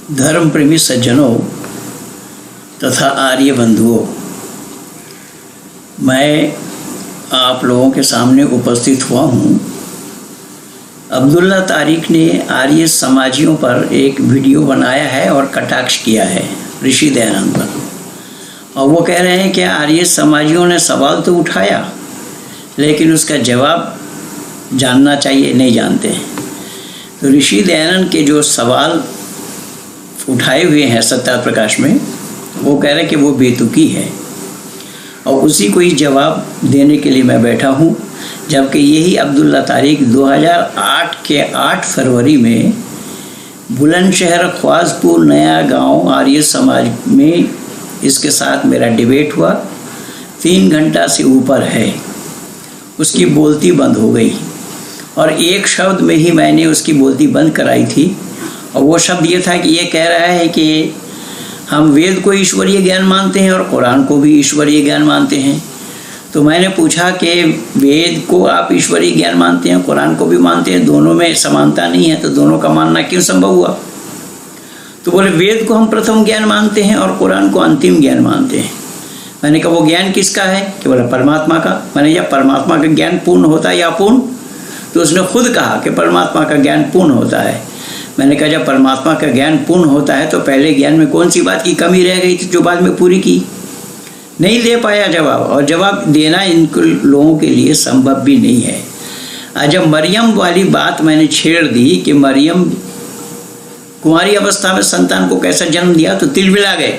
धर्म प्रेमी सज्जनों तथा आर्य बंधुओं, मैं आप लोगों के सामने उपस्थित हुआ हूँ। अब्दुल्ला तारिक ने आर्य समाजियों पर एक वीडियो बनाया है और कटाक्ष किया है ऋषि दयानंद पर, और वो कह रहे हैं कि आर्य समाजियों ने सवाल तो उठाया लेकिन उसका जवाब जानना चाहिए, नहीं जानते हैं। तो ऋषि दयानंद के जो सवाल उठाए हुए हैं सत्यार्थ प्रकाश में, वो कह रहे हैं कि वो बेतुकी है, और उसी को ही जवाब देने के लिए मैं बैठा हूँ। जबकि यही अब्दुल्ला तारिक 2008 के 8 फरवरी में बुलंदशहर ख्वाजपुर नया गांव आर्य समाज में इसके साथ मेरा डिबेट हुआ। 3 घंटा से ऊपर है, उसकी बोलती बंद हो गई और एक शब्द में ही मैंने उसकी बोलती बंद कराई थी, और वो शब्द ये था कि ये कह रहा है कि हम वेद को ईश्वरीय ज्ञान मानते हैं और कुरान को भी ईश्वरीय ज्ञान मानते हैं। तो मैंने पूछा कि वेद को आप ईश्वरीय ज्ञान मानते हैं, कुरान को भी मानते हैं, दोनों में समानता नहीं है, तो दोनों का मानना क्यों संभव हुआ? तो बोले वेद को हम प्रथम ज्ञान मानते हैं और कुरान को अंतिम ज्ञान मानते हैं। मैंने कहा वो ज्ञान किसका है? कि बोला परमात्मा का। मैंने कहा परमात्मा का ज्ञान पूर्ण होता है या अपूर्ण? तो उसने खुद कहा कि परमात्मा का ज्ञान पूर्ण होता है। मैंने कहा जब परमात्मा का ज्ञान पूर्ण होता है तो पहले ज्ञान में कौन सी बात की कमी रह गई थी जो बाद में पूरी की? नहीं दे पाया जवाब, और जवाब देना इन लोगों के लिए संभव भी नहीं है। जब मरियम वाली बात मैंने छेड़ दी कि मरियम कुंवारी अवस्था में संतान को कैसा जन्म दिया, तो तिलमिला गए,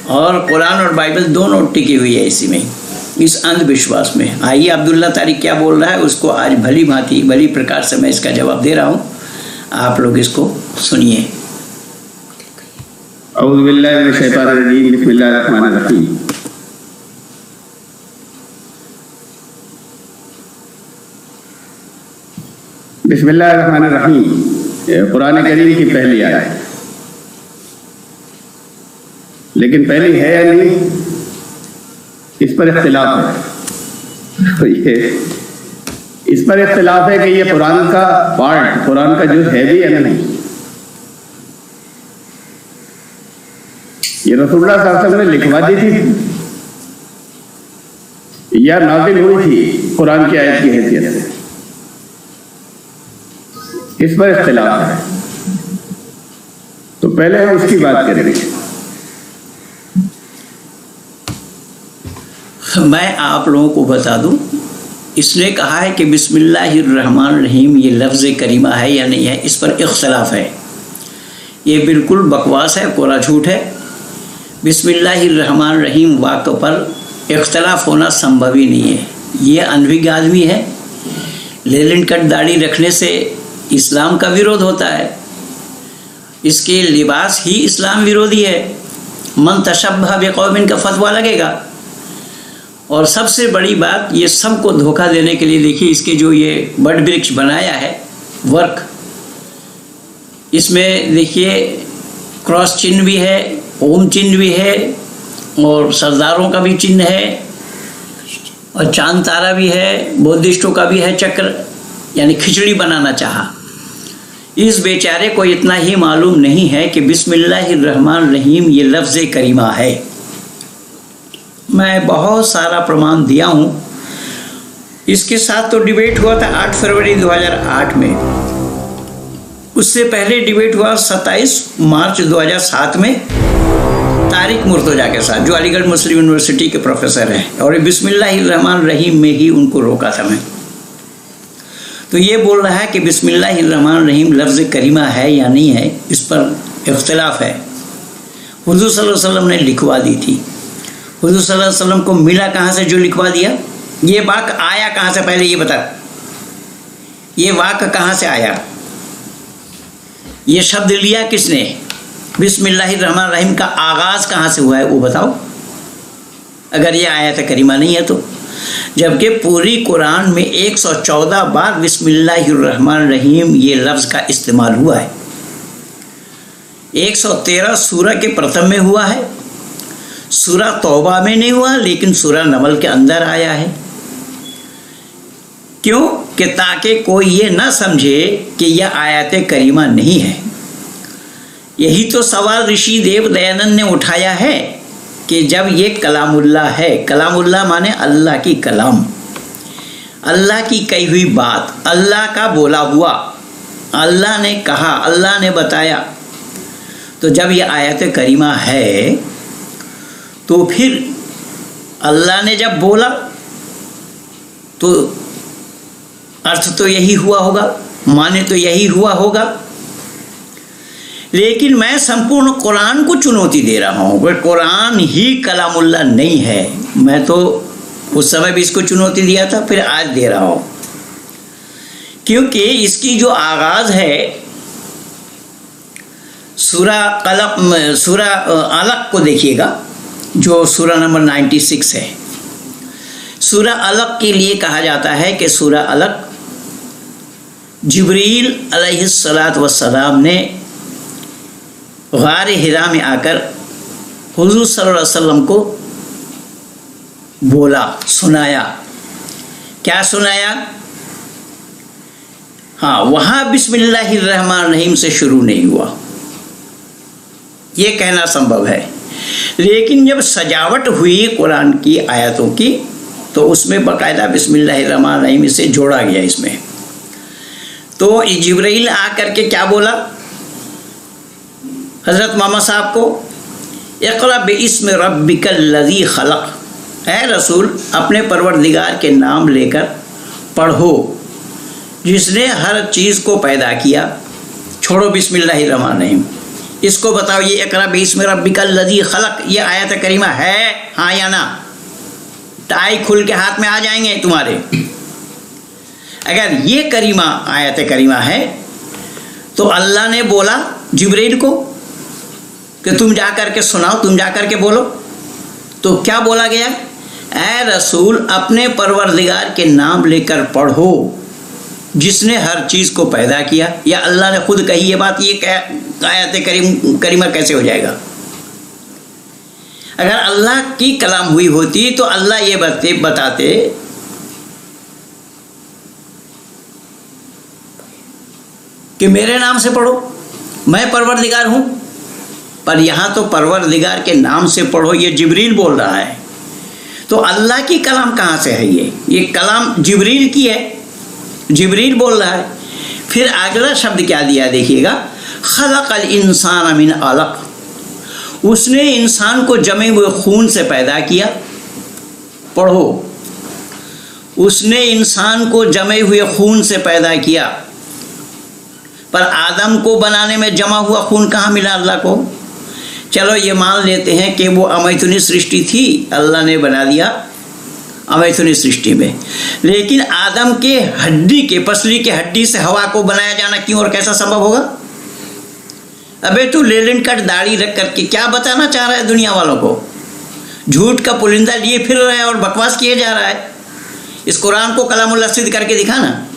और कुरान और बाइबल दोनों टिकी हुई है इसी में, इस अंधविश्वास में। आइए अब्दुल्ला तारिक क्या बोल रहा है उसको आज भली भांति भली प्रकार से मैं इसका जवाब दे रहा हूँ, आप लोग इसको सुनिए। औज़ु बिल्लाहि मिनश शैतानिर रजीम, बिस्मिल्लाहिर रहमानिर रहीम। बिस्मिल्लाहिर रहमानिर रहीम कुरान करीम की पहली आयत, लेकिन पहली है या नहीं इस पर इख्तिलाफ है। तो ये इस पर इख्तिलाफ है कि ये कुरान का पार्ट, कुरान का जो है भी है ना नहीं। ये रसूलुल्लाह सल्लल्लाहु अलैहि वसल्लम ने लिखवा दी थी या नाज़िल हुई थी कुरान की आयत की हैसियत से, इस पर इख्तिलाफ है। तो पहले हम उसकी बात करेंगे। मैं आप लोगों को बता दूं, इसने कहा है कि बिस्मिल्लाहिर्रहमानिर्रहीम ये लफ्ज़ करीमा है या नहीं है, इस पर इख्तिलाफ है। ये बिल्कुल बकवास है, कोरा झूठ है। बिस्मिल्लाहिर्रहमानिर्रहीम वाक्य पर इख्तिलाफ होना संभव ही नहीं है। ये अनभिज्ञ आदमी है। लेलिन कट दाढ़ी रखने से इस्लाम का विरोध होता है, इसके लिबास ही इस्लाम विरोधी है। मन तशब्बह बिक़ौमिन का फतवा लगेगा। और सबसे बड़ी बात, ये सबको धोखा देने के लिए देखिए इसके जो ये बट वृक्ष बनाया है वर्क, इसमें देखिए क्रॉस चिन्ह भी है, ओम चिन्ह भी है, और सरदारों का भी चिन्ह है, और चांद तारा भी है, बौद्धिस्टों का भी है चक्र, यानी खिचड़ी बनाना चाहा। इस बेचारे को इतना ही मालूम नहीं है कि बिस्मिल्लाहिर्रहमानिर्रहीम ये लफ्ज़ करीमा है। मैं बहुत सारा प्रमाण दिया हूँ। इसके साथ तो डिबेट हुआ था 8 फरवरी 2008 में। उससे पहले डिबेट हुआ 27 मार्च 2007 में तारिक मुर्तज़ा के साथ, जो अलीगढ़ मुस्लिम यूनिवर्सिटी के प्रोफेसर हैं, और बिस्मिल्लाहिर्रहमानिर्रहीम में ही उनको रोका था मैं। तो ये बोल रहा है कि बिस्मिल्लाहिर्रहमानिर्रहीम लफ्ज़ करीमा है या नहीं है, इस पर इख्तिलाफ है। हुज़ूर सल्लल्लाहु अलैहि वसल्लम ने लिखवा दी थी। हुज़ूर सल्लल्लाहु अलैहि वसल्लम को मिला कहाँ से जो लिखवा दिया? ये वाक्य आया कहाँ से, पहले ये बता। ये वाक्य कहाँ से आया? ये शब्द लिया किसने? बिस्मिल्लाहिर्रहमानिर्रहीम का आगाज़ कहाँ से हुआ है वो बताओ, अगर ये आयत करीमा नहीं है तो। जबकि पूरी कुरान में 114 बार बिस्मिल्लाहिर्रहमानिर्रहीम ये लफ्ज़ का इस्तेमाल हुआ है। 113 सूरह के प्रथम में हुआ है, सूरह तौबा में नहीं हुआ, लेकिन सूरह नमल के अंदर आया है। क्यों? कि ताकि कोई ये ना समझे कि यह आयत करीमा नहीं है। यही तो सवाल ऋषि देव दयानंद ने उठाया है कि जब ये कलामुल्लाह है, कलामुल्लाह माने अल्लाह की कलाम, अल्लाह की कही हुई बात, अल्लाह का बोला हुआ, अल्लाह ने कहा, अल्लाह ने बताया, तो जब ये आयत करीमा है तो फिर अल्लाह ने जब बोला तो अर्थ तो यही हुआ होगा, माने तो यही हुआ होगा। लेकिन मैं संपूर्ण कुरान को चुनौती दे रहा हूँ, कुरान ही कलामुल्लाह नहीं है। मैं तो उस समय भी इसको चुनौती दिया था, फिर आज दे रहा हूँ, क्योंकि इसकी जो आगाज़ है सूरा अलक को देखिएगा, जो सूरा नंबर 96 है। सूरा अलक के लिए कहा जाता है कि सूरा अलक जिब्रील अलैहिस्सलातु वस्सलाम ने गार हिरा में आकर हुज़ूर सल्लल्लाहु अलैहि वसल्लम को बोला, सुनाया। क्या सुनाया? हाँ, वहाँ बिस्मिल्लाहिर्रहमानिर्रहीम से शुरू नहीं हुआ, ये कहना संभव है। लेकिन जब सजावट हुई कुरान की आयतों की तो उसमें बाकायदा बिस्मिल्लाहिर्रहमानिर्रहीम से जोड़ा गया इसमें। तो जिब्रील आकर के क्या बोला हज़रत मोहम्मद साहब को, इक़रा बिइस्मि रब्बिकल लज़ी खलक़, ऐ रसूल अपने परवरदिगार के नाम लेकर पढ़ो जिसने हर चीज़ को पैदा किया। छोड़ो बिस्मिल्लाहिर्रहमानिर्रहीम, इसको बताओ ये इक़रा बिइस्मि रब्बिकल लज़ी खलक़ ये आयत करीमा है, हाँ या ना? टाई खुल के हाथ में आ जाएंगे तुम्हारे। अगर ये करीमा आयत करीमा है तो अल्लाह ने बोला जिब्रील को कि तुम जा कर के सुनाओ, तुम जा कर के बोलो। तो क्या बोला गया? ऐ रसूल अपने परवरदिगार के नाम लेकर पढ़ो जिसने हर चीज़ को पैदा किया। या अल्लाह ने खुद कही ये बात, ये आयत करीमा कैसे हो जाएगा? अगर अल्लाह की कलाम हुई होती तो अल्लाह ये बताते कि मेरे नाम से पढ़ो, मैं परवरदिगार हूँ। पर यहाँ तो परवरदिगार के नाम से पढ़ो ये जिब्रील बोल रहा है, तो अल्लाह की कलाम कहाँ से है? ये कलाम जिब्रील की है, जिब्रील बोल रहा है। फिर अगला शब्द क्या दिया देखिएगा, खलक़ल इंसान मिन अलक़, उसने इंसान को जमे हुए खून से पैदा किया। पढ़ो, उसने इंसान को जमे हुए खून से पैदा किया। पर आदम को बनाने में जमा हुआ खून कहाँ मिला अल्लाह को? चलो ये मान लेते हैं कि वो अमैथुनी सृष्टि थी, अल्लाह ने बना दिया अमैथुनी सृष्टि में। लेकिन आदम के हड्डी के, पसली के हड्डी से हवा को बनाया जाना क्यों और कैसा संभव होगा? अबे तू लेलिन कट दाढ़ी रख करके क्या बताना चाह रहा है दुनिया वालों को? झूठ का पुलिंदा लिए फिर रहा है और बकवास किए जा रहा है। इस कुरान को कलामुल्लाह सिद्ध करके दिखाना।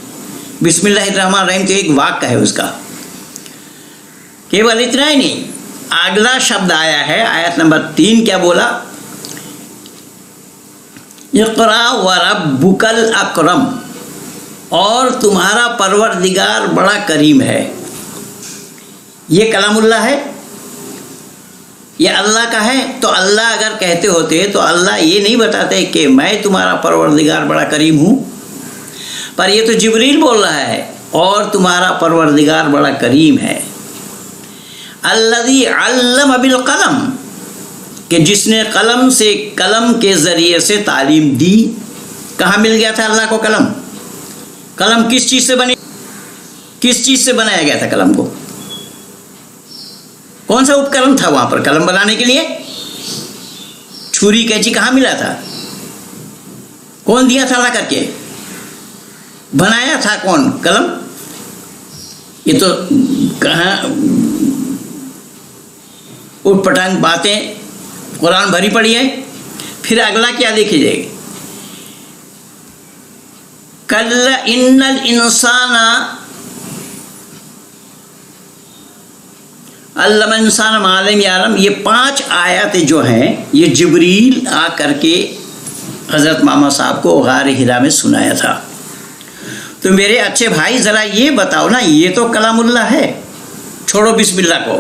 बिस्मिल्लाहिर्रहमानिर्रहीम तो एक वाक्य है उसका। केवल इतना ही नहीं, अगला शब्द आया है आयत नंबर 3, क्या बोला? इक़रा व रब्बुकल अकरम, और तुम्हारा परवरदिगार बड़ा करीम है। ये कलामुल्लाह है, ये अल्लाह का है। तो अल्लाह अगर कहते होते तो अल्लाह ये नहीं बताते कि मैं तुम्हारा परवरदिगार बड़ा करीम हूँ, पर ये तो जिब्रील बोल रहा है और तुम्हारा परवरदिगार बड़ा करीम है। अल्लज़ी अल्लम बिल कलम, कि जिसने कलम से, कलम के ज़रिए से तालीम दी। कहाँ मिल गया था अल्लाह को कलम? कलम किस चीज़ से बनी, किस चीज़ से बनाया गया था कलम को? कौन सा उपकरण था वहाँ पर कलम बनाने के लिए? छुरी कैंची कहाँ मिला था? कौन दिया था ला करके? बनाया था कौन? कलम। ये तो कहाँ उटपटांग बातें कुरान भरी पड़ी है। फिर अगला क्या देखी जाएगी? कल्ला इन्नल इंसाना अल्लम इंसान मालम यालम, ये 5 आयतें जो हैं ये जिब्रील आ करके हज़रत मोहम्मद साहब को गार हिरा में सुनाया था। तो मेरे अच्छे भाई ज़रा ये बताओ ना, ये तो कलामुल्लाह है, छोड़ो बिस्मिल्लाह को,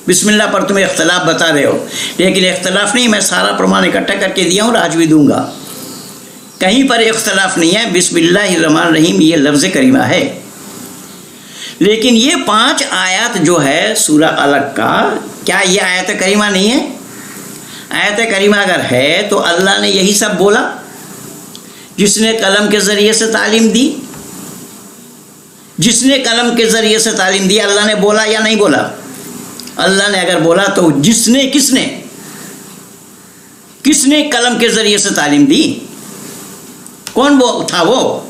बिस्मिल्लाह पर तुम्हें इख्तलाफ बता रहे हो, लेकिन इख्तलाफ नहीं, मैं सारा प्रमाण इकट्ठा करके दिया हूँ और आज भी दूंगा। कहीं पर इख्तलाफ नहीं है, बिस्मिल्लाहिर्रहमानिर्रहीम ये लफ्ज़ करीमा है। लेकिन ये 5 आयत जो है सूरह अलग का, क्या ये आयत करीमा नहीं है? आयत करीमा अगर है तो अल्लाह ने यही सब बोला, जिसने कलम के ज़रिए से तालीम दी, जिसने कलम के ज़रिए से तालीम दी, अल्लाह ने बोला या नहीं बोला? अल्लाह ने अगर बोला तो जिसने किसने कलम के ज़रिए से तालीम दी? कौन वो था? वो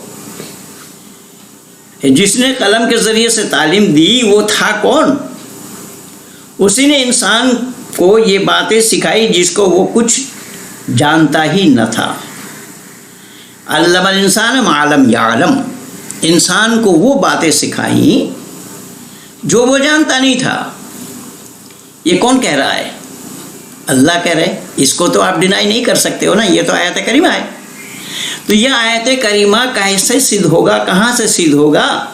जिसने कलम के ज़रिए से तालीम दी वो था कौन? उसी ने इंसान को ये बातें सिखाई जिसको वो कुछ जानता ही न था। अल्लमल इंसान मा लम यालम, इंसान को वो बातें सिखाई जो वो जानता नहीं था। ये कौन कह रहा है? अल्लाह कह रहे। इसको तो आप डिनाई नहीं कर सकते हो ना, ये तो आयत करीमा है। तो यह आयत करीमा कैसे सिद्ध होगा, कहाँ से सिद्ध होगा?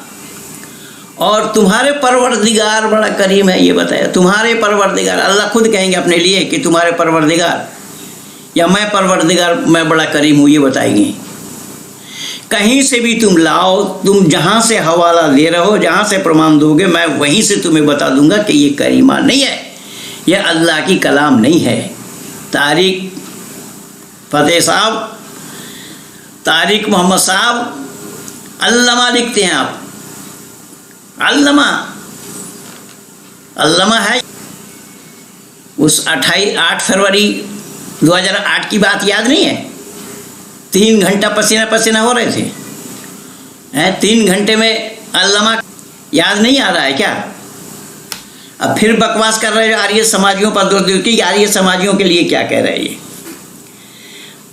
और तुम्हारे परवरदिगार बड़ा करीम है, ये बताया। तुम्हारे परवरदिगार, अल्लाह खुद कहेंगे अपने लिए कि तुम्हारे परवरदिगार, या मैं परवरदिगार, मैं बड़ा करीम हूँ, ये बताएंगे। कहीं से भी तुम लाओ, तुम जहाँ से हवाला ले रहे हो, जहाँ से प्रमाण दोगे, मैं वहीं से तुम्हें बता दूंगा कि ये करीमा नहीं है, यह अल्लाह की कलाम नहीं है। तारिक फतेह साहब, तारिक मोहम्मद साहब, अल्लमा लिखते हैं आप, अल्लमा है। उस 8 फरवरी 2008 की बात याद नहीं है? 3 घंटा पसीना पसीना हो रहे थे, 3 घंटे में अल्लमा याद नहीं आ रहा है क्या? अब फिर बकवास कर रहे हो आर्य समाजियों पर दोष दे कि आर्य समाजियों के लिए क्या कह रहे हैं। ये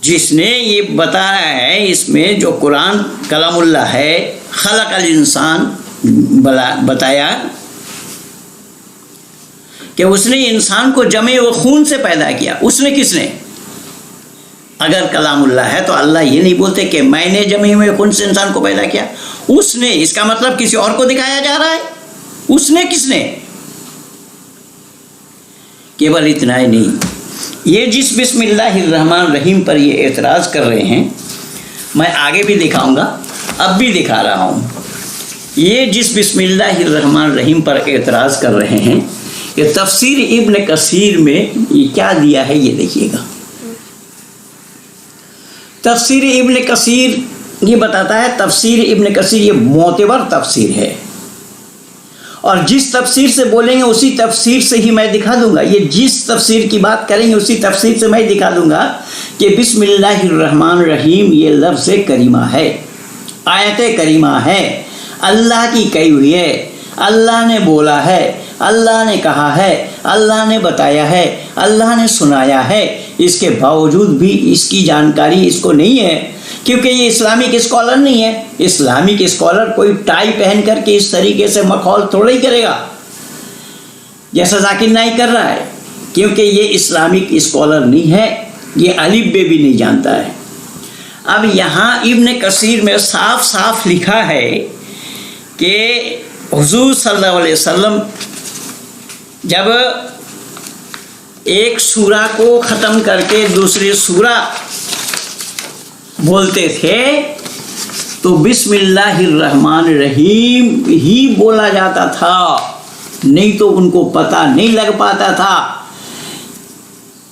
जिसने ये बताया है, इसमें जो कुरान कलामुल्लाह है, खलक़ल इंसान बताया कि उसने इंसान को जमे व खून से पैदा किया। उसने, किसने? अगर कलामुल्लाह है तो अल्लाह ये नहीं बोलते कि मैंने जमे हुए खून से इंसान को पैदा किया। उसने, इसका मतलब किसी और को दिखाया जा रहा है। उसने, किसने? केवल इतना ही नहीं, ये जिस बिस्मिल्लाहिर्रहमानिर्रहीम पर ये एतराज़ कर रहे हैं, मैं आगे भी दिखाऊंगा, अब भी दिखा रहा हूँ। ये जिस बिस्मिल्लाहिर्रहमानिर्रहीम पर एतराज़ कर रहे हैं, ये तफसीर इब्न कसीर में ये क्या दिया है, ये देखिएगा। तफसीर इब्न कसीर ये बताता है, तफसीर इब्न कसीर ये मोतबर तफसीर है, और जिस तफसीर से बोलेंगे उसी तफसीर से ही मैं दिखा दूंगा। ये जिस तफसीर की बात करेंगे उसी तफसीर से मैं दिखा दूंगा कि बिस्मिल्लाहिर्रहमानिर्रहीम ये लफ्ज़ करीमा है, आयत करीमा है, अल्लाह की कही हुई है, अल्लाह ने बोला है, अल्लाह ने कहा है, अल्लाह ने बताया है, अल्लाह ने सुनाया है। इसके बावजूद भी इसकी जानकारी इसको नहीं है, क्योंकि ये इस्लामिक स्कॉलर नहीं है। इस्लामिक स्कॉलर कोई टाई पहन करके इस तरीके से मखौल थोड़ा ही करेगा जैसा जाकिर नाइक कर रहा है, क्योंकि ये इस्लामिक स्कॉलर नहीं है, ये अलिफ बे भी नहीं जानता है। अब यहाँ इब्न कसीर में साफ साफ लिखा है कि हुजूर सल्लल्लाहु अलैहि वसल्लम जब एक सूरा को ख़त्म करके दूसरी सूरा बोलते थे तो बिस्मिल्लाहिर्रहमानिर्रहीम ही बोला जाता था, नहीं तो उनको पता नहीं लग पाता था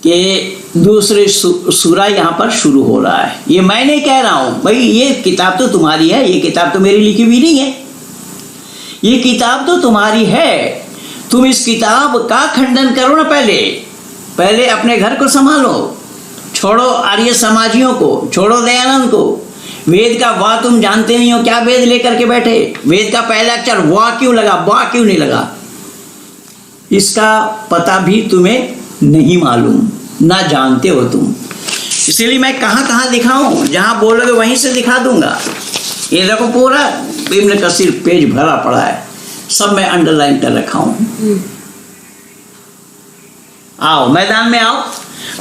कि दूसरी सूरा यहाँ पर शुरू हो रहा है। ये मैं नहीं कह रहा हूँ भाई, ये किताब तो तुम्हारी है, ये किताब तो मेरी लिखी हुई नहीं है, ये किताब तो तुम्हारी है। तुम इस किताब का खंडन करो ना, पहले अपने घर को संभालो, छोड़ो आर्य समाजियों को, छोड़ो दयानंद को। वेद का वाह तुम जानते नहीं हो, क्या वेद लेकर के बैठे? वेद का पहला अक्षर वाह क्यों लगा, वाह क्यों नहीं लगा, इसका पता भी तुम्हें नहीं मालूम, ना जानते हो तुम। इसीलिए मैं कहाँ कहाँ दिखाऊं, जहाँ बोलोगे वहीं से दिखा दूंगा। ये देखो पूरा इब्न कसीर पेज भरा पड़ा है, सब मैं अंडरलाइन कर रखा हूं। आओ मैदान में आओ।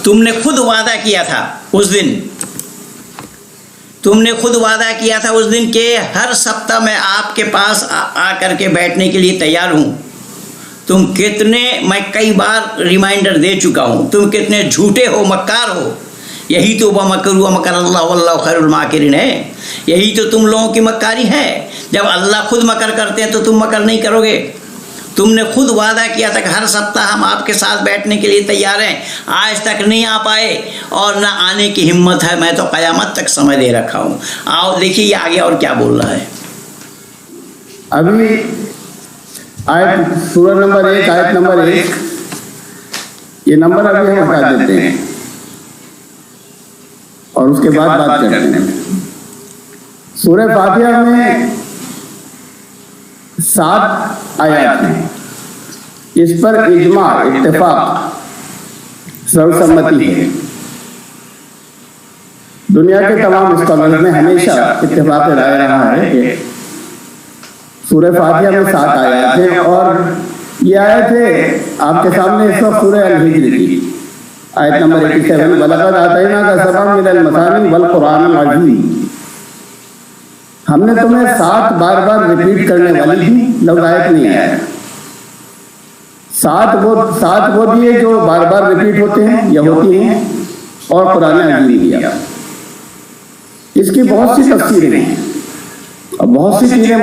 तुमने खुद वादा किया था उस दिन, तुमने खुद वादा किया था उस दिन कि हर सप्ताह मैं आपके पास आकर के बैठने के लिए तैयार हूं। तुम कितने, मैं कई बार रिमाइंडर दे चुका हूँ, तुम कितने झूठे हो, मक्कार हो। यही तो वमकरू वमकर अल्लाह वल्लाहु खैरुल माकिरीन है। यही तो तुम लोगों की मक्कारी है। जब अल्लाह खुद मकर करते हैं तो तुम मकर नहीं करोगे। तुमने खुद वादा किया था कि हर सप्ताह हम आपके साथ बैठने के लिए तैयार हैं, आज तक नहीं आ पाए और ना आने की हिम्मत है। मैं तो क़यामत तक समय दे रखा हूँ। आओ देखिए ये आगे और क्या बोल रहा है। अभी आयत सूरह नंबर 1 आयत नंबर 1, ये नंबर अभी हम हटा देते हैं और उसके बाद बात करते हैं। सूरह फातिहा में 7 आयत हैं। इस पर इज्मा, इत्तेफाक, सर्वसम्मति है। दुनिया के तमाम स्कॉलर्स ने हमेशा इत्तेफाक राय रहा है कि सूरह फातिहा में 7 आयत हैं और ये आयत है आपके सामने इस वक्त सूरह अल-हिज्र की आयत नंबर 87, वलक़द आतैनाका सबअम मिनल मसानी वल क़ुरानिल अज़ीम। हमने तुम्हें 7 बार बार रिपीट करने वाली भी लफ्ज़ आयत नहीं आया। 7 वो दिए जो बार बार रिपीट होते हैं या होती हैं और कुरान अज़ीम दिया। इसकी बहुत सी तफसीरें हैं और बहुत सी चीजें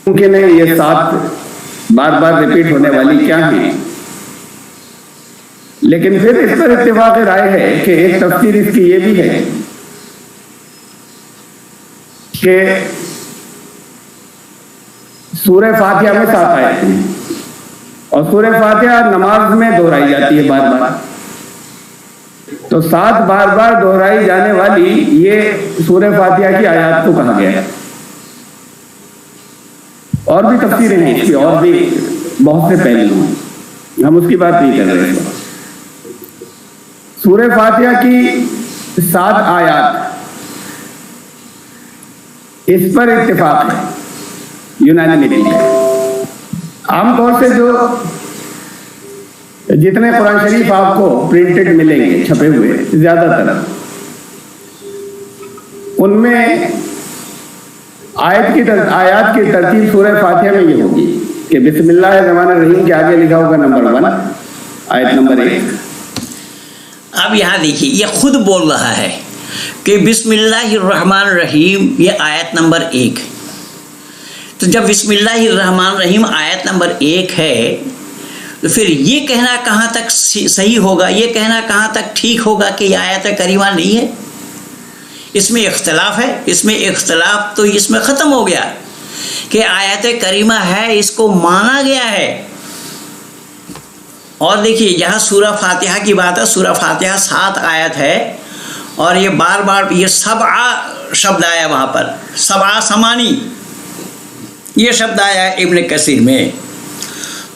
मुमकिन है। ये 7 बार बार रिपीट होने वाली क्या हैं, लेकिन फिर इस पर इत्तेफाक राय है कि एक तफसीर इसकी ये भी है कि सूरह फातिहा में 7 आयत हैं और सूरह फातिहा नमाज में दोहराई जाती है बार बार। तो 7 बार बार दोहराई जाने वाली ये सूरह फातिहा की आयत को कहा गया है। और भी तफसीरें हैं इसकी, और भी बहुत से पहलू हैं, हम उसकी बात नहीं कर रहे। सूरह फातिहा की 7 आयत, इस पर इत्तेफाक है, यूनानिमिटी है। आमतौर से जो जितने कुरान शरीफ आपको प्रिंटेड मिलेंगे छपे हुए ज्यादातर, उनमें आयत की तरतीब सूरह फातिहा में ये होगी कि बिस्मिल्लाहिर्रहमानिर्रहीम के आगे लिखा होगा नंबर 1, आयत नंबर 1। अब यहाँ देखिए ये खुद बोल रहा है कि बिस्मिल्लाहिर्रहमानिर्रहीम ये आयत नंबर 1। तो जब बिस्मिल्लाहिर्रहमानिर्रहीम आयत नंबर 1 है तो फिर ये कहना कहाँ तक सही होगा, ये कहना कहाँ तक ठीक होगा कि यह आयत करीमा नहीं है। इसमें इख्तलाफ है। इसमें इख्तलाफ तो इसमें ख़त्म हो गया कि आयत करीमा है, इसको माना गया है। और देखिए यहाँ सूरह फातिहा की बात है। सूरह फातिहा 7 आयत है और ये बार बार ये सबआ शब्द आया, वहाँ पर सबआ समानी ये शब्द आया इब्न कसीर में।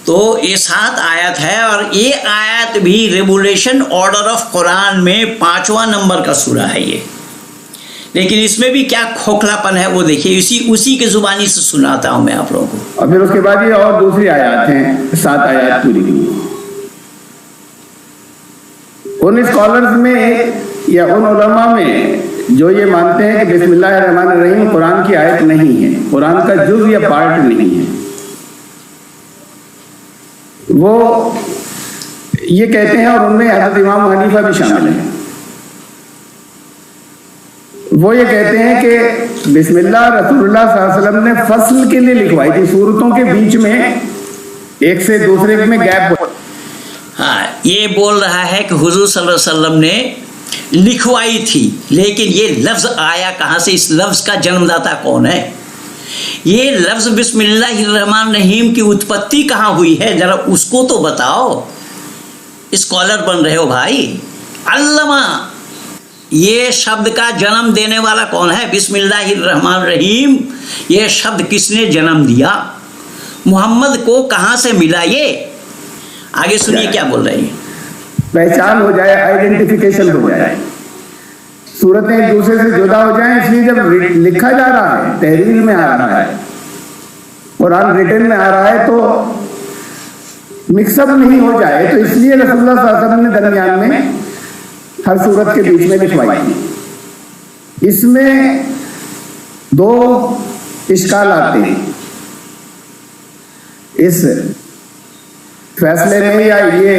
तो ये 7 आयत है और ये आयत भी रेगुलेशन ऑर्डर ऑफ कुरान में 5वां नंबर का सूरा है ये। लेकिन इसमें भी क्या खोखलापन है वो देखिए, उसी के जुबानी से सुनाता हूँ मैं आप लोगों को। और फिर उसके बाद ये और दूसरी आयत हैं, 7 आयत पूरी की। उन स्कॉलर्स में या उन उलमा में जो ये मानते हैं कि बिस्मिल्लाहिर्रहमानिर्रहीम कुरान की आयत नहीं है, कुरान का जुज़ या पार्ट नहीं है, वो ये कहते हैं और उनमें हज़रत इमाम हनीफा भी शामिल है। वो ये कहते हैं कि बिस्मिल्लाह रसूलुल्लाह सल्लल्लाहु अलैहि वसल्लम ने फसल के लिए लिखवाई थी, सूरतों के बीच में एक से दूसरे में गैप। हाँ, ये बोल रहा है कि हुजूर सल्लल्लाहु अलैहि वसल्लम ने लिखवाई थी, लेकिन ये लफ्ज़ आया कहाँ से, इस लफ्ज़ का जन्मदाता कौन है, ये लफ्ज़ बिस्मिल्लाहिर्रहमानिर्रहीम की उत्पत्ति कहाँ हुई है, ज़रा उसको तो बताओ। स्कॉलर बन रहे हो भाई, अल्लामा, ये शब्द का जन्म देने वाला कौन है? बिस्मिल्लाहिर्रहमानिर्रहीम ये शब्द किसने जन्म दिया? मोहम्मद को कहाँ से मिला? ये आगे सुनिए क्या बोल रहे हैं। पहचान हो जाए, आइडेंटिफिकेशन हो जाए, सूरतें एक दूसरे से जुदा हो जाएं। इसलिए जब लिखा जा रहा है, तहरीर में आ रहा है, कुरान रिटन में आ रहा है, तो मिक्सअप नहीं हो जाए, तो इसलिए रसूलुल्लाह सल्लल्लाहु अलैहि वसल्लम ने दरमियान में हर सूरत के बीच में लिखवाई थी। इसमें 2 इश्काल आते हैं। इस फैसले में या ये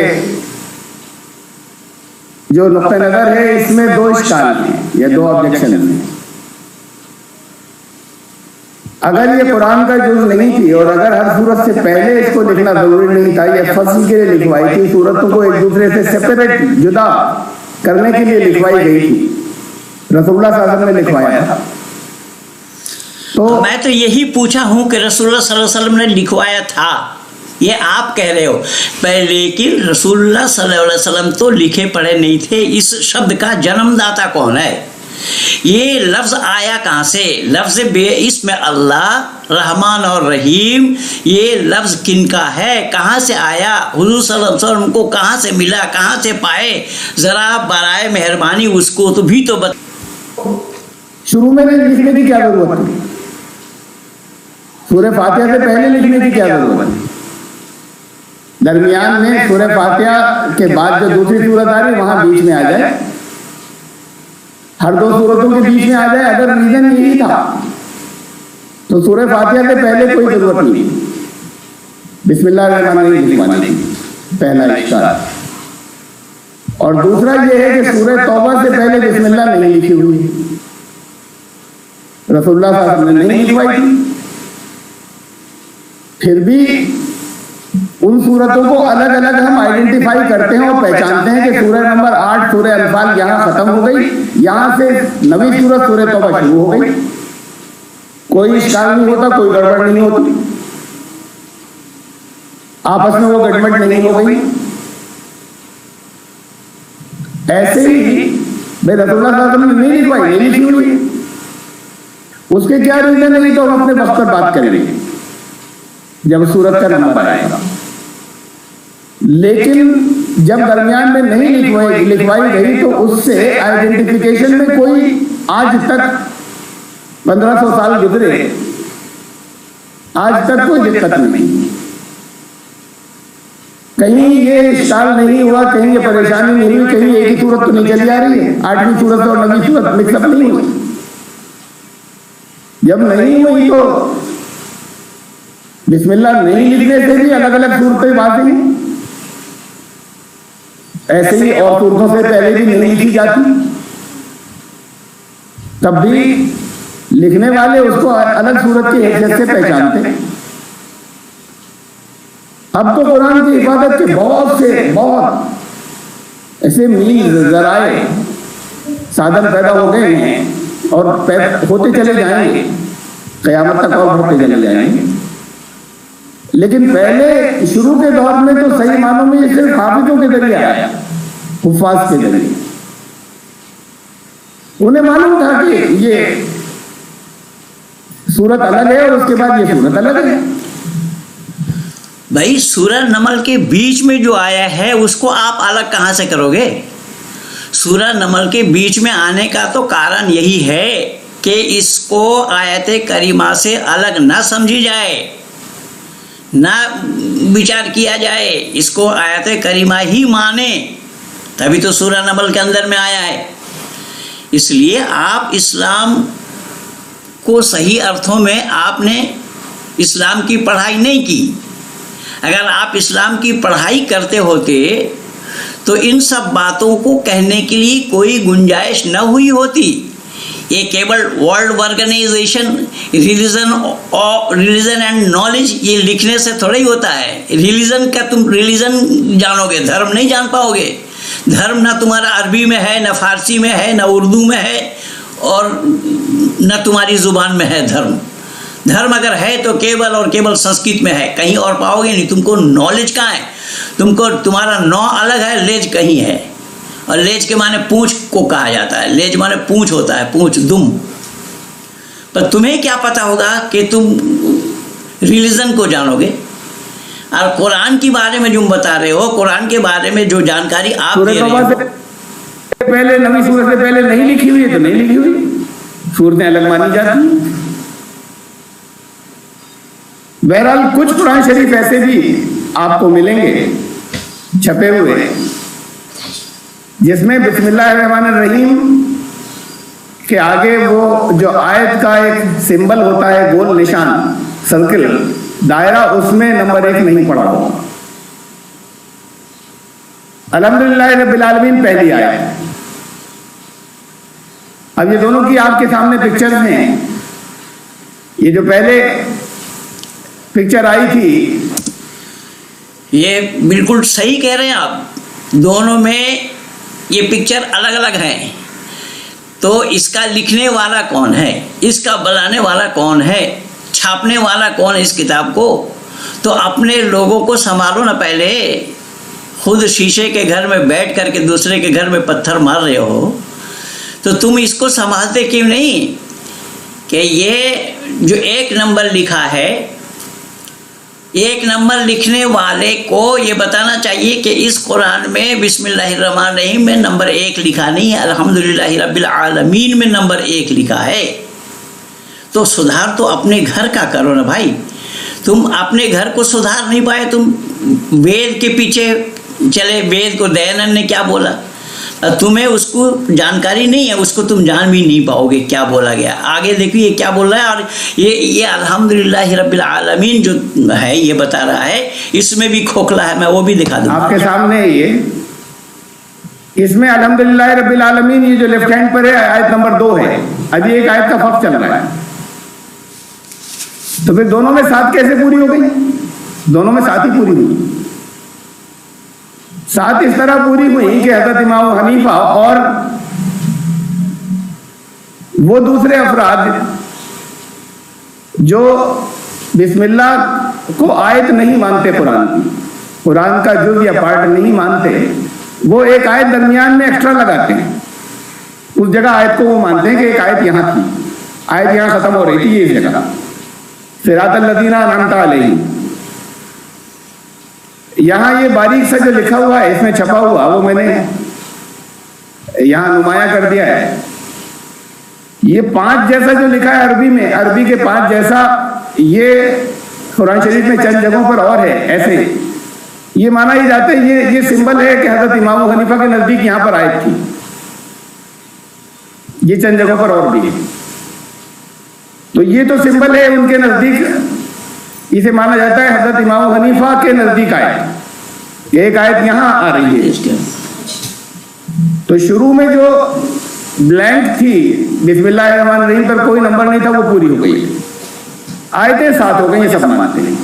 जो नुक्ता नजर है इसमें दो इश्काल हैं या दो ऑब्जेक्शन हैं। अगर ये कुरान का जुज़ नहीं थी और अगर हर सूरत से पहले इसको लिखना जरूरी नहीं था, ये फसल के लिए लिखवाई थी, सूरतों को एक दूसरे से सेपरेट जुदा करने के लिए लिखवाई गई थी, रसूलुल्लाह सल्लल्लाहु अलैहि वसल्लम ने लिखवाया था। तो मैं तो यही पूछा हूं कि रसूलुल्लाह सल्लल्लाहु अलैहि वसल्लम ने लिखवाया था, ये आप कह रहे हो पर लेकिन रसूलुल्लाह सल्लल्लाहु अलैहि वसल्लम तो लिखे पढ़े नहीं थे। इस शब्द का जन्मदाता कौन है? ये लफ्ज़ आया कहाँ से? लफ्ज़ इसमें अल्लाह रहमान और रहीम, ये लफ्ज़ किनका है, कहाँ से आया, हुज़ूर सल्लल्लाहु अलैहि वसल्लम को कहाँ से मिला, कहाँ से पाए? ज़रा बराए मेहरबानी उसको तो भी तो शुरू में लिखने की क्या जरूरत थी? सूरह फातिहा से पहले लिखने की क्या जरूरत है? दरमियान में सूरह फातिहा के बाद जो दूसरी सूरत आ रही वहां बीच में आ जाए, हर दो सूरतों के बीच में आ जाए। अगर रीजन यही था तो सूरह फातिहा से पहले कोई जरूरत नहीं। बिस्मिल्लाहिर्रहमानिर्रहीम लिखवानी थी, पहला इशारा। और दूसरा ये है कि सूरह तौबा से पहले बिस्मिल्लाह नहीं लिखी हुई, रसूलुल्लाह सल्लल्लाहु अलैहि वसल्लम ने नहीं लिखवाई थी। फिर भी उन सूरतों को अलग अलग हम आइडेंटिफाई करते हैं और पहचानते हैं कि सूरह नंबर 8 सूरह अनफाल यहाँ खत्म हो गई, यहाँ से नवी सूरत सूरह तौबा शुरू हो गई। कोई इश्काल नहीं होता, कोई गड़बड़ नहीं होती, आपस में वो गड़बड़ नहीं हो गई। ऐसे ही भाई रसूलुल्लाह सल्लल्लाहु अलैहि वसल्लम ने नहीं लिखवाई, नहीं लिखी हुई, उसके क्या रीजन नहीं तो हम अपने वक्त पर बात करेंगे जब सूरत का नंबर आएगा। लेकिन जब दरमियान में नहीं लिखवाई गई तो उससे आइडेंटिफिकेशन में कोई आज तक 1500 साल गुजरे, आज तक कोई दिक्कत नहीं, कहीं ये इश्काल नहीं हुआ, कहीं ये परेशानी नहीं हुई, कहीं एक ही सूरत तो नहीं चली जा रही है, 8वीं सूरत और 9वीं सूरत मिक्सअप नहीं हुई। जब नहीं हुई तो बिस्मिल्लाह नहीं लिखने से भी अलग अलग सूरतें बातें हैं। ऐसे ही और सूरतों से पहले भी नहीं लिखी जाती, तब भी लिखने वाले उसको अलग सूरत की हैसियत से पहचानते हैं। अब तो कुरान की हिफाजत के बहुत ऐसे मीज़ ज़राए साधन पैदा हो गए हैं और होते चले जाएंगे, क़यामत तक और होते चले जाएंगे। लेकिन पहले शुरू के दौर में तो सही मानों में ये सिर्फ हाफिजों के जरिए आया, हुफ़ाज़ के जरिए। उन्हें मालूम था कि ये सूरत अलग है और उसके बाद ये सूरत अलग है। भाई सूरह नमल के बीच में जो आया है उसको आप अलग कहाँ से करोगे? सूरह नमल के बीच में आने का तो कारण यही है कि इसको आयत करीमा से अलग ना समझी जाए, ना विचार किया जाए, इसको आयत करीमा ही माने, तभी तो सूरह नमल के अंदर में आया है। इसलिए आप इस्लाम को सही अर्थों में आपने इस्लाम की पढ़ाई नहीं की। अगर आप इस्लाम की पढ़ाई करते होते तो इन सब बातों को कहने के लिए कोई गुंजाइश न हुई होती। ये केवल world organisation religion and knowledge ये लिखने से थोड़ा ही होता है। रिलीजन का तुम रिलीजन जानोगे, धर्म नहीं जान पाओगे। धर्म ना तुम्हारा अरबी में है, ना फारसी में है, ना उर्दू में है और न तुम्हारी ज़ुबान में है धर्म। धर्म अगर है तो केवल और केवल संस्कृत में है, कहीं और पाओगे नहीं। तुमको नॉलेज कहाँ है? तुमको तुम्हारा नौ अलग है, लेज कहीं है। और लेज के माने पूंछ को कहा जाता है, लेज माने पूंछ होता है, पूंछ दुम। पर तुम्हें क्या पता होगा कि तुम रिलीजन को जानोगे? और कुरान के बारे में जो बता रहे हो, कुरान के बारे में जो जानकारी आप दे रहे हो, पहले नवी सूरत से पहले नहीं लिखी हुई है तो नहीं लिखी हुई, सूरतें अलग मानी जाती हैं। बहरहाल कुछ कुरान शरीफ ऐसे भी आपको मिलेंगे छपे हुए जिसमें बिस्मिल्लाहिर्रहमानिर्रहीम के आगे वो जो आयत का एक सिंबल होता है, गोल निशान, सर्किल, दायरा उसमें नंबर 1 नहीं पड़ा होगा। अल्हम्दुलिल्लाह रब्बिल आलमीन पहली आयत। अब ये दोनों की आपके सामने पिक्चर में, ये जो पहले पिक्चर आई थी, ये बिल्कुल सही कह रहे हैं आप, दोनों में ये पिक्चर अलग अलग हैं। तो इसका लिखने वाला कौन है, इसका बनाने वाला कौन है, छापने वाला कौन है इस किताब को? तो अपने लोगों को संभालो ना पहले। खुद शीशे के घर में बैठ करके दूसरे के घर में पत्थर मार रहे हो, तो तुम इसको संभालते क्यों नहीं? कि ये जो 1 नंबर लिखा है, 1 नंबर लिखने वाले को ये बताना चाहिए कि इस कुरान में बिस्मिल्लाहिर्रहमानिर्रहीम में नंबर 1 लिखा नहीं है, अल्हम्दुलिल्लाहि रब्बिल आलमीन में नंबर 1 लिखा है। तो सुधार तो अपने घर का करो ना भाई। तुम अपने घर को सुधार नहीं पाए, तुम वेद के पीछे चले। वेद को दयानंद ने क्या बोला, तुम्हें उसको जानकारी नहीं है, उसको तुम जान भी नहीं पाओगे क्या बोला गया। आगे देखिए क्या बोल रहा है। और ये अल्हम्दुलिल्लाह रब्बिल आलमीन जो है ये बता रहा है, इसमें भी खोखला है। मैं वो भी दिखा दूँ आपके सामने। ये इसमें अल्हम्दुलिल्लाह रब्बिल आलमीन, ये जो लेफ्ट हैंड पर है आयत नंबर 2 है। अभी एक आयत का फर्क चल रहा है, तो फिर दोनों में 7 कैसे पूरी हो गई? दोनों में 7 ही पूरी हुई। 7 इस तरह पूरी हुई कि हज़रत इमाम हनीफा और वो दूसरे अफराद जो बिस्मिल्लाह को आयत नहीं मानते, कुरान का जुज़ या पार्ट नहीं मानते, वो एक आयत दरमियान में एक्स्ट्रा लगाते हैं। उस जगह आयत को वो मानते हैं कि एक आयत यहाँ थी, आयत यहाँ खत्म हो रही थी, ये इस जगह सिरातल लज़ीना अनअमता अलैहिम। यहाँ ये बारीक सा जो लिखा हुआ है, इसमें छपा हुआ, वो मैंने यहाँ नुमाया कर दिया है। ये 5 जैसा जो लिखा है अरबी में, अरबी के 5 जैसा, ये कुरान शरीफ में चंद जगहों पर और है ऐसे। ये माना ही जाता है, ये सिंबल है कि हजरत इमाम हनीफा के नजदीक यहाँ पर आयत थी। ये चंद जगहों पर और भी है। तो ये तो सिंबल है उनके नजदीक, इसे माना जाता है हजरत इमाम हनीफा के नजदीक आयत। एक आयत यहाँ आ रही है। तो शुरू में जो ब्लैंक थी बिस्मिल्लाहिर्रहमानिर्रहीम पर कोई नंबर नहीं था, वो पूरी हो गई। आयतें 7 हो गई, ये सब मानते हैं।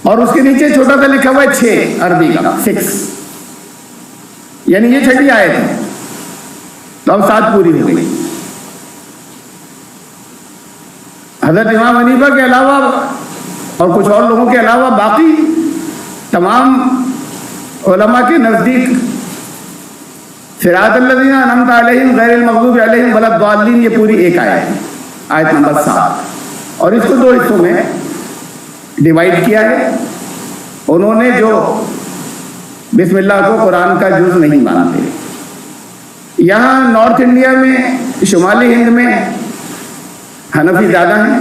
और उसके नीचे छोटा सा लिखा हुआ है 6 अरबी का, 6, यानी ये 6ठी आयत है। तो अब 7 पूरी हो गई। हजरत इमाम हनीफा के अलावा और कुछ और लोगों के अलावा बाकी तमाम उलमा के नजदीक सिरातल लज़ीना अनअमता अलैहिम गैरिल मग़ज़ूबि अलैहिम वलद्दाल्लीन, ये पूरी एक आयत है, आयत नंबर 7। और इसको 2 हिस्सों में डिवाइड किया है। उन्होंने जो बिस्मिल्लाह को कुरान का जुज़ नहीं मानते। यहाँ नॉर्थ इंडिया में, शुमाली हिंद में हनफी ज़्यादा हैं,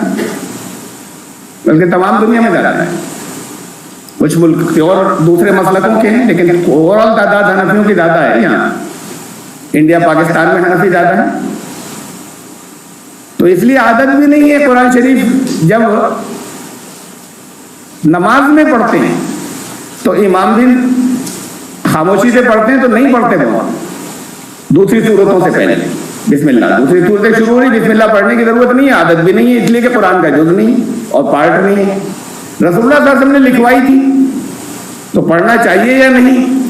बल्कि तमाम दुनिया में ज़्यादा है। कुछ मुल्क के और दूसरे मसलकों के हैं, लेकिन ओवरऑल तादाद हनफियों की ज़्यादा है। यहाँ इंडिया पाकिस्तान में हनफी ज़्यादा है। तो इसलिए आदत भी नहीं है कुरान शरीफ जब नमाज में पढ़ते हैं तो इमाम भी खामोशी से पढ़ते हैं, तो नहीं पढ़ते बहुत दूसरी सूरतों से पहले बिस्मिल्लाह। दूसरी सूरतें शुरू हुई, बिस्मिल्लाह पढ़ने की जरूरत नहीं है, आदत भी नहीं है, इसलिए कि कुरान का जुज़ नहीं और पार्ट नहीं है। रसूलुल्लाह सल्लल्लाहु अलैहि वसल्लम ने लिखवाई थी, तो पढ़ना चाहिए या नहीं?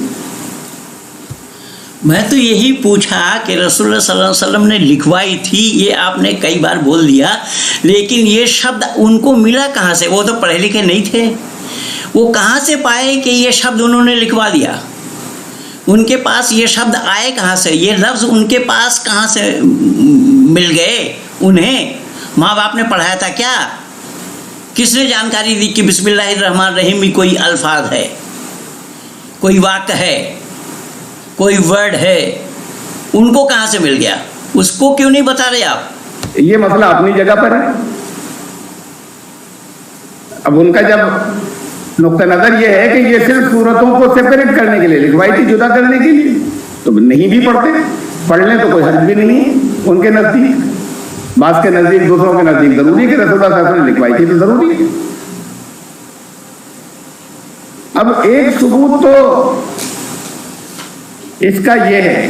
मैं तो यही पूछा कि रसूलुल्लाह सल्लल्लाहु अलैहि वसल्लम ने लिखवाई थी, ये आपने कई बार बोल दिया, लेकिन ये शब्द उनको मिला कहाँ से? वो तो पढ़े लिखे नहीं थे, वो कहाँ से पाए कि ये शब्द उन्होंने लिखवा दिया? उनके पास ये शब्द आए कहाँ से? ये लफ्ज़ उनके पास कहाँ से मिल गए उन्हें? माँ बाप ने पढ़ाया था क्या? किसने जानकारी दी कि बिस्मिल्लाहिर्रहमानिर्रहीम में कोई अल्फाज है, कोई वाक्य है, कोई वर्ड है? उनको कहाँ से मिल गया? उसको क्यों नहीं बता रहे आप? ये मसला अपनी जगह पर है। अब उनका जब नुक्ता नजर ये है कि ये सिर्फ सूरतों को सेपरेट करने के लिए लिखवाई थी, जुदा करने के लिए, तो नहीं भी पढ़ते, पढ़ लें तो कोई हर्ज भी नहीं है उनके नजदीक। बास के नजदीक, दूसरों के नजदीक जरूरी है कि रसूलुल्लाह सल्लल्लाहु अलैहि वसल्लम ने लिखवाई थी तो जरूरी है। अब एक सबूत तो इसका यह है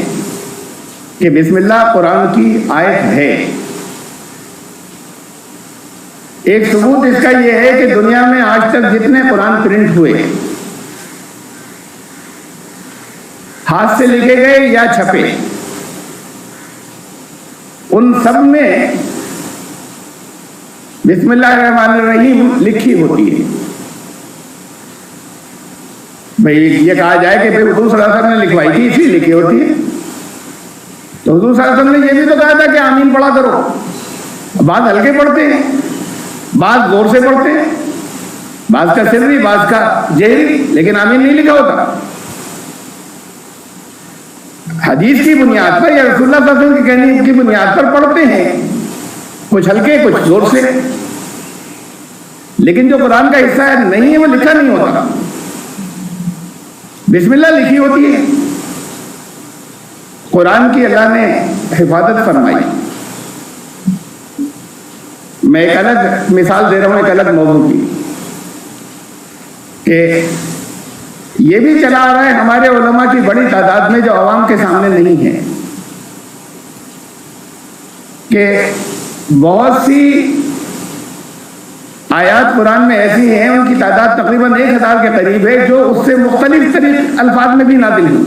कि बिस्मिल्लाह कुरान की आयत है। एक सबूत इसका यह है कि दुनिया में आज तक जितने कुरान प्रिंट हुए, हाथ से लिखे गए या छपे, उन सब में बिस्मिल्लाहिर्रहमानिर्रहीम लिखी होती है। भाई ये कहा जाए कि भाई हुजूर सल्लल्लाहु अलैहि वसल्लम ने लिखवाई थी इसलिए लिखी होती है, तो हुजूर सल्लल्लाहु अलैहि वसल्लम ने ये भी तो कहा था कि आमीन पढ़ा करो। बाद हल्के पढ़ते हैं, बाद जोर से पढ़ते हैं, बाद का सिर्री, बाद का जहरी, लेकिन आमीन नहीं लिखा होता। हदीस की बुनियाद पर या रसूलुल्लाह सल्लल्लाहु अलैहि वसल्लम के कहने की बुनियाद पर पढ़ते हैं, कुछ हल्के कुछ जोर से, लेकिन जो कुरान का हिस्सा है नहीं है वो लिखा नहीं होता, बिस्मिल्लाह लिखी होती है। कुरान की अल्लाह ने हिफाजत फरमाई। मैं एक अलग मिसाल दे रहा हूं, एक अलग मौजू की, कि ये भी चला आ रहा है हमारे उलमा की बड़ी तादाद में, जो अवाम के सामने नहीं है, कि बहुत सी आयात कुरान में ऐसी हैं, उनकी तादाद तकरीबन 1000 के करीब है, जो उससे मुख्तलिफ तरीके अल्फाज में भी नादिल हुई।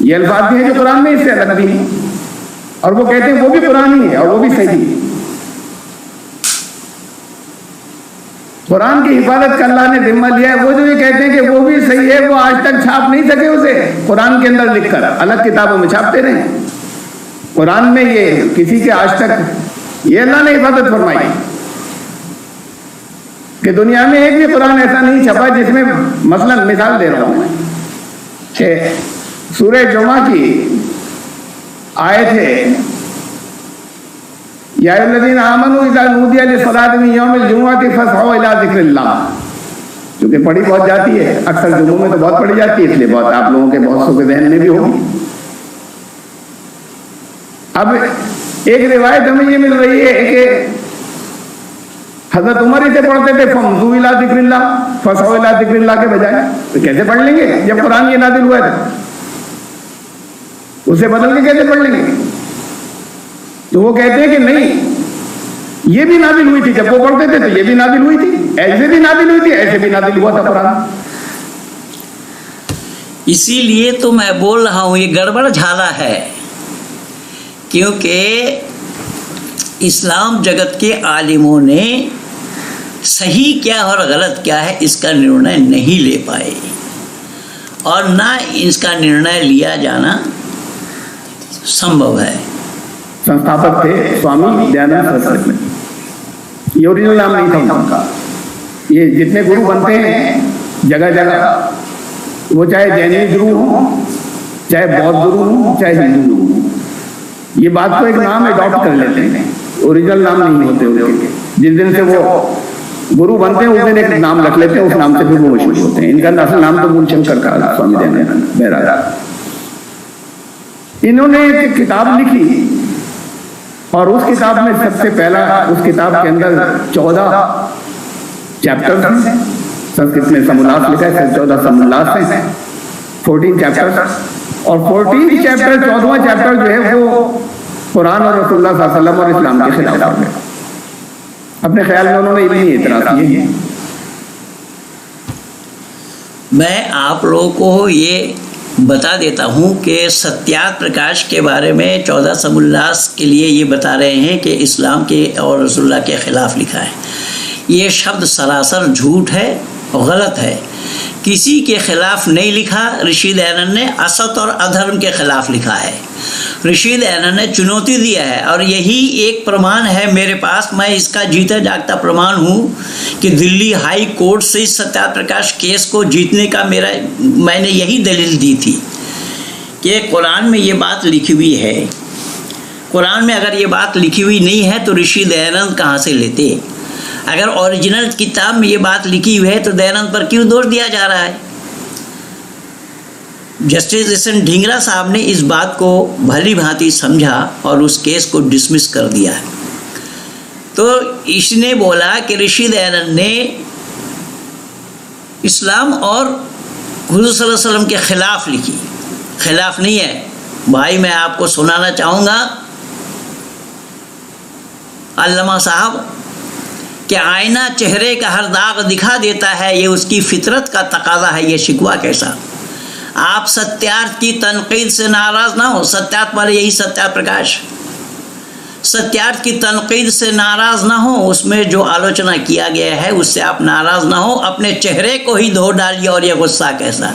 ये अल्फाज भी हैं जो कुरान में इससे अलग भी हैं, और वो कहते हैं वो भी कुरान ही है और वो भी सही है। कुरान की हिफाजत का अल्लाह ने जिम्मा लिया है। वो जो ये कहते हैं कि वो भी सही है, वो आज तक छाप नहीं सके उसे कुरान के अंदर लिखकर, अलग किताबों में छापते रहे। कुरान में ये किसी के आज तक, ये अल्लाह ने हिफाजत फरमाई कि दुनिया में एक भी कुरान ऐसा नहीं छपा जिसमें, मसलन मिसाल दे रहा हूं मैं, कि सूरह जुमा की आयत है, या अय्युहल्लज़ीना आमनू इज़ा नूदिया लिस्सलाति मिन यौमिल जुमुअति फस्अऊ इला ज़िक्रिल्लाह, क्योंकि पढ़ी बहुत जाती है, अक्सर जुम्मों में तो बहुत पढ़ी जाती है, इसलिए बहुत आप लोगों के बहुत सौ के जहन में भी होगी। अब एक रिवायत हमें ये मिल रही है कि हजरत उमर इसे पढ़ते थे फमज़ू इला ज़िक्रिल्लाह, फस्अऊ इला ज़िक्रिल्लाह के बजाय। तो कैसे पढ़ लेंगे जब कुरान ये नाज़िल हुआ था, उसे बदल के कैसे पढ़ लेंगे? तो वो कहते हैं कि नहीं, ये भी नाज़िल हुई थी, जब वो पढ़ते थे तो ये भी नाज़िल हुई थी, ऐसे भी नाज़िल हुई थी, ऐसे भी नाज़िल हुआ था कुरान। इसीलिए तो मैं बोल रहा हूँ ये गड़बड़ झाला है, क्योंकि इस्लाम जगत के आलिमों ने सही क्या और गलत क्या है इसका निर्णय नहीं ले पाए, और ना इसका निर्णय लिया जाना संभव है। संस्थापक थे स्वामी दयानंद सरस्वती, ये ओरिजिनल नाम नहीं था उनका। ये जितने गुरु बनते हैं जगह जगह, वो चाहे जैनी गुरु हो, चाहे बौद्ध गुरु हो, चाहे हिंदू गुरु हो, ये बात को एक नाम अडॉप्ट कर लेते हैं, ओरिजिनल नाम नहीं होते उनके। जिस दिन से वो गुरु बनते हैं उस दिन एक नाम रख लेते हैं, उस नाम से फिर वो मशहूर होते हैं। इनका असल नाम तो मूलशंकर का, स्वामी दयानंद बहराज। इन्होंने एक किताब लिखी, और उस किताब में सबसे पहला, उस किताब के अंदर 14 चैप्टर्स हैं, संस्कृत में समुल्लास लिखा है, 14 समुल्लास हैं, 14 चैप्टर्स, और 14 चैप्टर 14वां चैप्टर जो है वो कुरान और रसूलुल्लाह सल्लल्लाहु अलैहि वसल्लम और इस्लाम के खिलाफ है। अपने ख्याल में उन्होंने इतनी इतराज़ किए हैं। मैं आप लोगों को ये बता देता हूँ कि सत्यार्थ प्रकाश के बारे में 14 समुल्लास के लिए ये बता रहे हैं कि इस्लाम के और रसूलुल्लाह के ख़िलाफ़ लिखा है। ये शब्द सरासर झूठ है और गलत है। किसी के ख़िलाफ़ नहीं लिखा, ऋषि दयानंद ने असत और अधर्म के ख़िलाफ़ लिखा है। ऋषि दयानंद ने चुनौती दिया है, और यही एक प्रमाण है मेरे पास, मैं इसका जीता जागता प्रमाण हूँ कि दिल्ली हाई कोर्ट से इस सत्यार्थ प्रकाश केस को जीतने का मैंने यही दलील दी थी कि कुरान में ये बात लिखी हुई है। कुरान में अगर ये बात लिखी हुई नहीं है तो ऋषि दयानंद कहाँ से लेते? अगर ओरिजिनल किताब में ये बात लिखी हुई है तो दयानंद पर क्यों दोष दिया जा रहा है? Justice SN. ढींगरा साहब ने इस बात को भली भांति समझा और उस केस को डिसमिस कर दिया। तो इसने बोला कि ऋषि दयानंद ने इस्लाम और हुज़ूर सल्लल्लाहु अलैहि वसल्लम के ख़िलाफ़ लिखी, खिलाफ नहीं है भाई। मैं आपको सुनाना चाहूँगा अल्लामा साहब कि आईना चेहरे का हर दाग दिखा देता है, ये उसकी फितरत का तकाज़ा है, ये शिकवा कैसा। आप सत्यार्थ की तनकीद से नाराज़ ना हो, सत्यार्थ वाले यही सत्यार्थ प्रकाश, सत्यार्थ की तनकीद से नाराज़ ना हो, उसमें जो आलोचना किया गया है उससे आप नाराज़ ना हो। अपने चेहरे को ही धो डालिए और ये गुस्सा कैसा।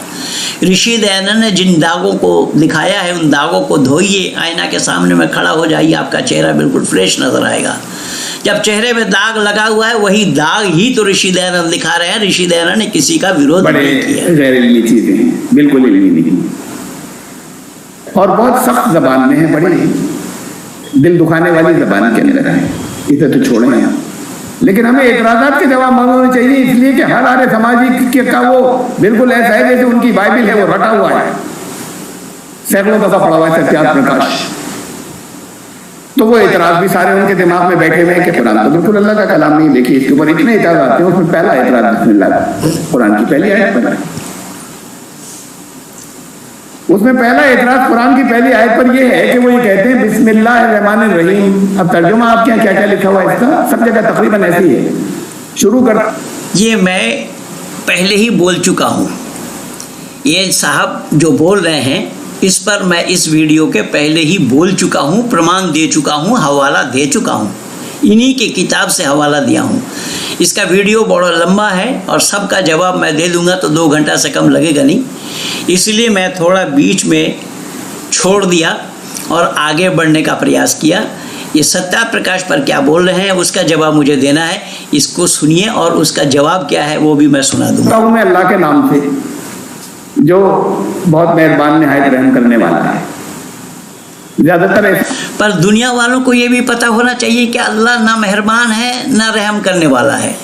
ऋषि दयानंद ने जिन दागों को दिखाया है उन दागों को धोइए, आईना के सामने में खड़ा हो जाइए, आपका चेहरा बिल्कुल फ्रेश नज़र आएगा। जब चेहरे में दाग लगा हुआ है वही दाग ही तो ऋषि दयानंद दिखा रहे हैं। ऋषि दयानंद ने किसी का विरोध नहीं किया। गैर इल्मी चीजें हैं, बिल्कुल इल्मी नहीं, और बहुत सख्त जबान में है, बड़ी दिल दुखाने वाली जबान के अंदर है, इसे तो छोड़ें हम। लेकिन हमें एतराज़ात के जवाब मांगने चाहिए, इसलिए कि हर आर्य समाजी का वो बिल्कुल ऐसा है जैसे उनकी बाइबिल है, वो रटा हुआ है, सैकड़ों दफा पढ़ा हुआ है सत्यार्थ प्रकाश। तो वो एतराज भी सारे उनके दिमाग में बैठे हुए हैं कि कुरान तो बिल्कुल अल्लाह का कलाम नहीं। देखिए इसके ऊपर इतने एतराज आते हैं, उसमें पहला एतराज बिस्मिल्लाह, कुरान की पहली आयत पर है। उसमें पहला एतराज कुरान की पहली आयत पर यह है कि वो ये कहते हैं बिस्मिल्लाहिर्रहमानिर्रहीम। अब तर्जुमा आपके यहाँ क्या क्या लिखा हुआ है इसका, सब जगह तकरीबन ऐसी है। शुरू कर, ये मैं पहले ही बोल चुका हूँ, ये साहब जो बोल रहे हैं इस पर मैं इस वीडियो के पहले ही बोल चुका हूँ, प्रमाण दे चुका हूँ, हवाला दे चुका हूँ, इन्हीं की किताब से हवाला दिया हूँ। इसका वीडियो बड़ा लंबा है और सबका जवाब मैं दे दूँगा तो 2 घंटा से कम लगेगा नहीं, इसलिए मैं थोड़ा बीच में छोड़ दिया और आगे बढ़ने का प्रयास किया। ये सत्यार्थ प्रकाश पर क्या बोल रहे हैं उसका जवाब मुझे देना है, इसको सुनिए और उसका जवाब क्या है वो भी मैं सुना दूँगा। मैं अल्लाह के नाम से जो बहुत मेहरबान निहायत रहम करने वाला है। ज्यादातर पर दुनिया वालों को ये भी पता होना चाहिए कि अल्लाह ना मेहरबान है ना रहम करने वाला है।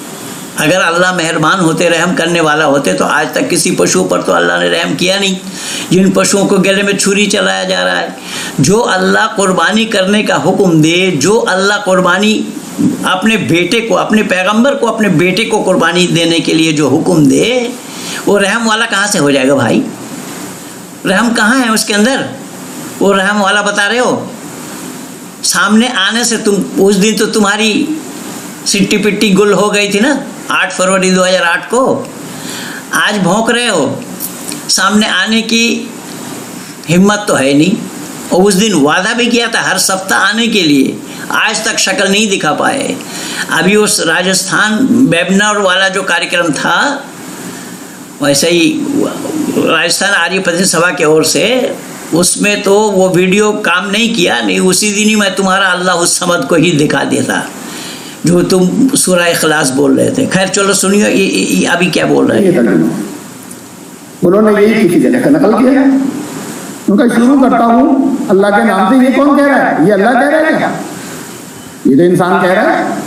अगर अल्लाह मेहरबान होते, रहम करने वाला होते तो आज तक किसी पशु पर तो अल्लाह ने रहम किया नहीं। जिन पशुओं को गले में छुरी चलाया जा रहा है, जो अल्लाह कुर्बानी करने का हुक्म दे, जो अल्लाह कुर्बानी अपने बेटे को, अपने पैगंबर को, अपने बेटे को कुर्बानी देने के लिए जो हुक्म दे, वो रहम वाला कहाँ से हो जाएगा भाई? रहम कहाँ है उसके अंदर? वो रहम वाला बता रहे हो? सामने आने से तुम, उस दिन तो तुम्हारी सिट्टी पिट्टी गुल हो गई थी ना 8 फरवरी 2008 को। आज भौंक रहे हो, सामने आने की हिम्मत तो है नहीं। और उस दिन वादा भी किया था हर सप्ताह आने के लिए, आज तक शक्ल नहीं दिखा पाए। अभी उस राजस्थान वेबिनार वाला जो कार्यक्रम था, वैसे ही राजस्थान आर्य प्रतिनिधि सभा की ओर से, उसमें तो वो वीडियो काम नहीं किया। नहीं, उसी दिन ही मैं तुम्हारा अल्लाह उस समद को ही दिखा देता जो तुम सूरह इखलास बोल रहे थे। खैर चलो सुनिए ये अभी क्या बोल रहे हैं। उन्होंने यही किसी जगह का नकल किया है। उनका शुरू करता हूँ अल्लाह के नाम से। ये कौन कह रहा है? ये अल्लाह कह रहा है क्या? ये तो इंसान कह रहा है।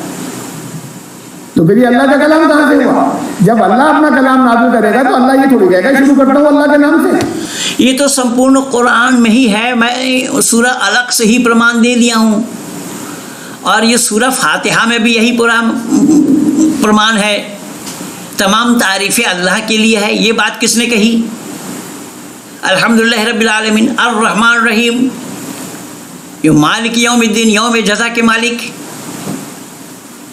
तो फिर ये अल्लाह का कलाम कहाँ से हुआ? जब अल्लाह अपना कलाम नाज़िल करेगा तो अल्लाह ये थोड़ी कहेगा शुरू करता हूँ अल्लाह के नाम से। ये तो संपूर्ण कुरान में ही है। मैं सूरह अलग से ही प्रमाण दे दिया हूँ, और ये सूरह फातिहा में भी यही पूरा प्रमाण है। तमाम तारीफ़ें अल्लाह के लिए है। ये बात किसने कही? अल्हम्दुलिल्लाह रब्बिल आलमीन अर्रहमान रहीम, ये मालिक यौमिद्दीन, यौम जज़ा के मालिक।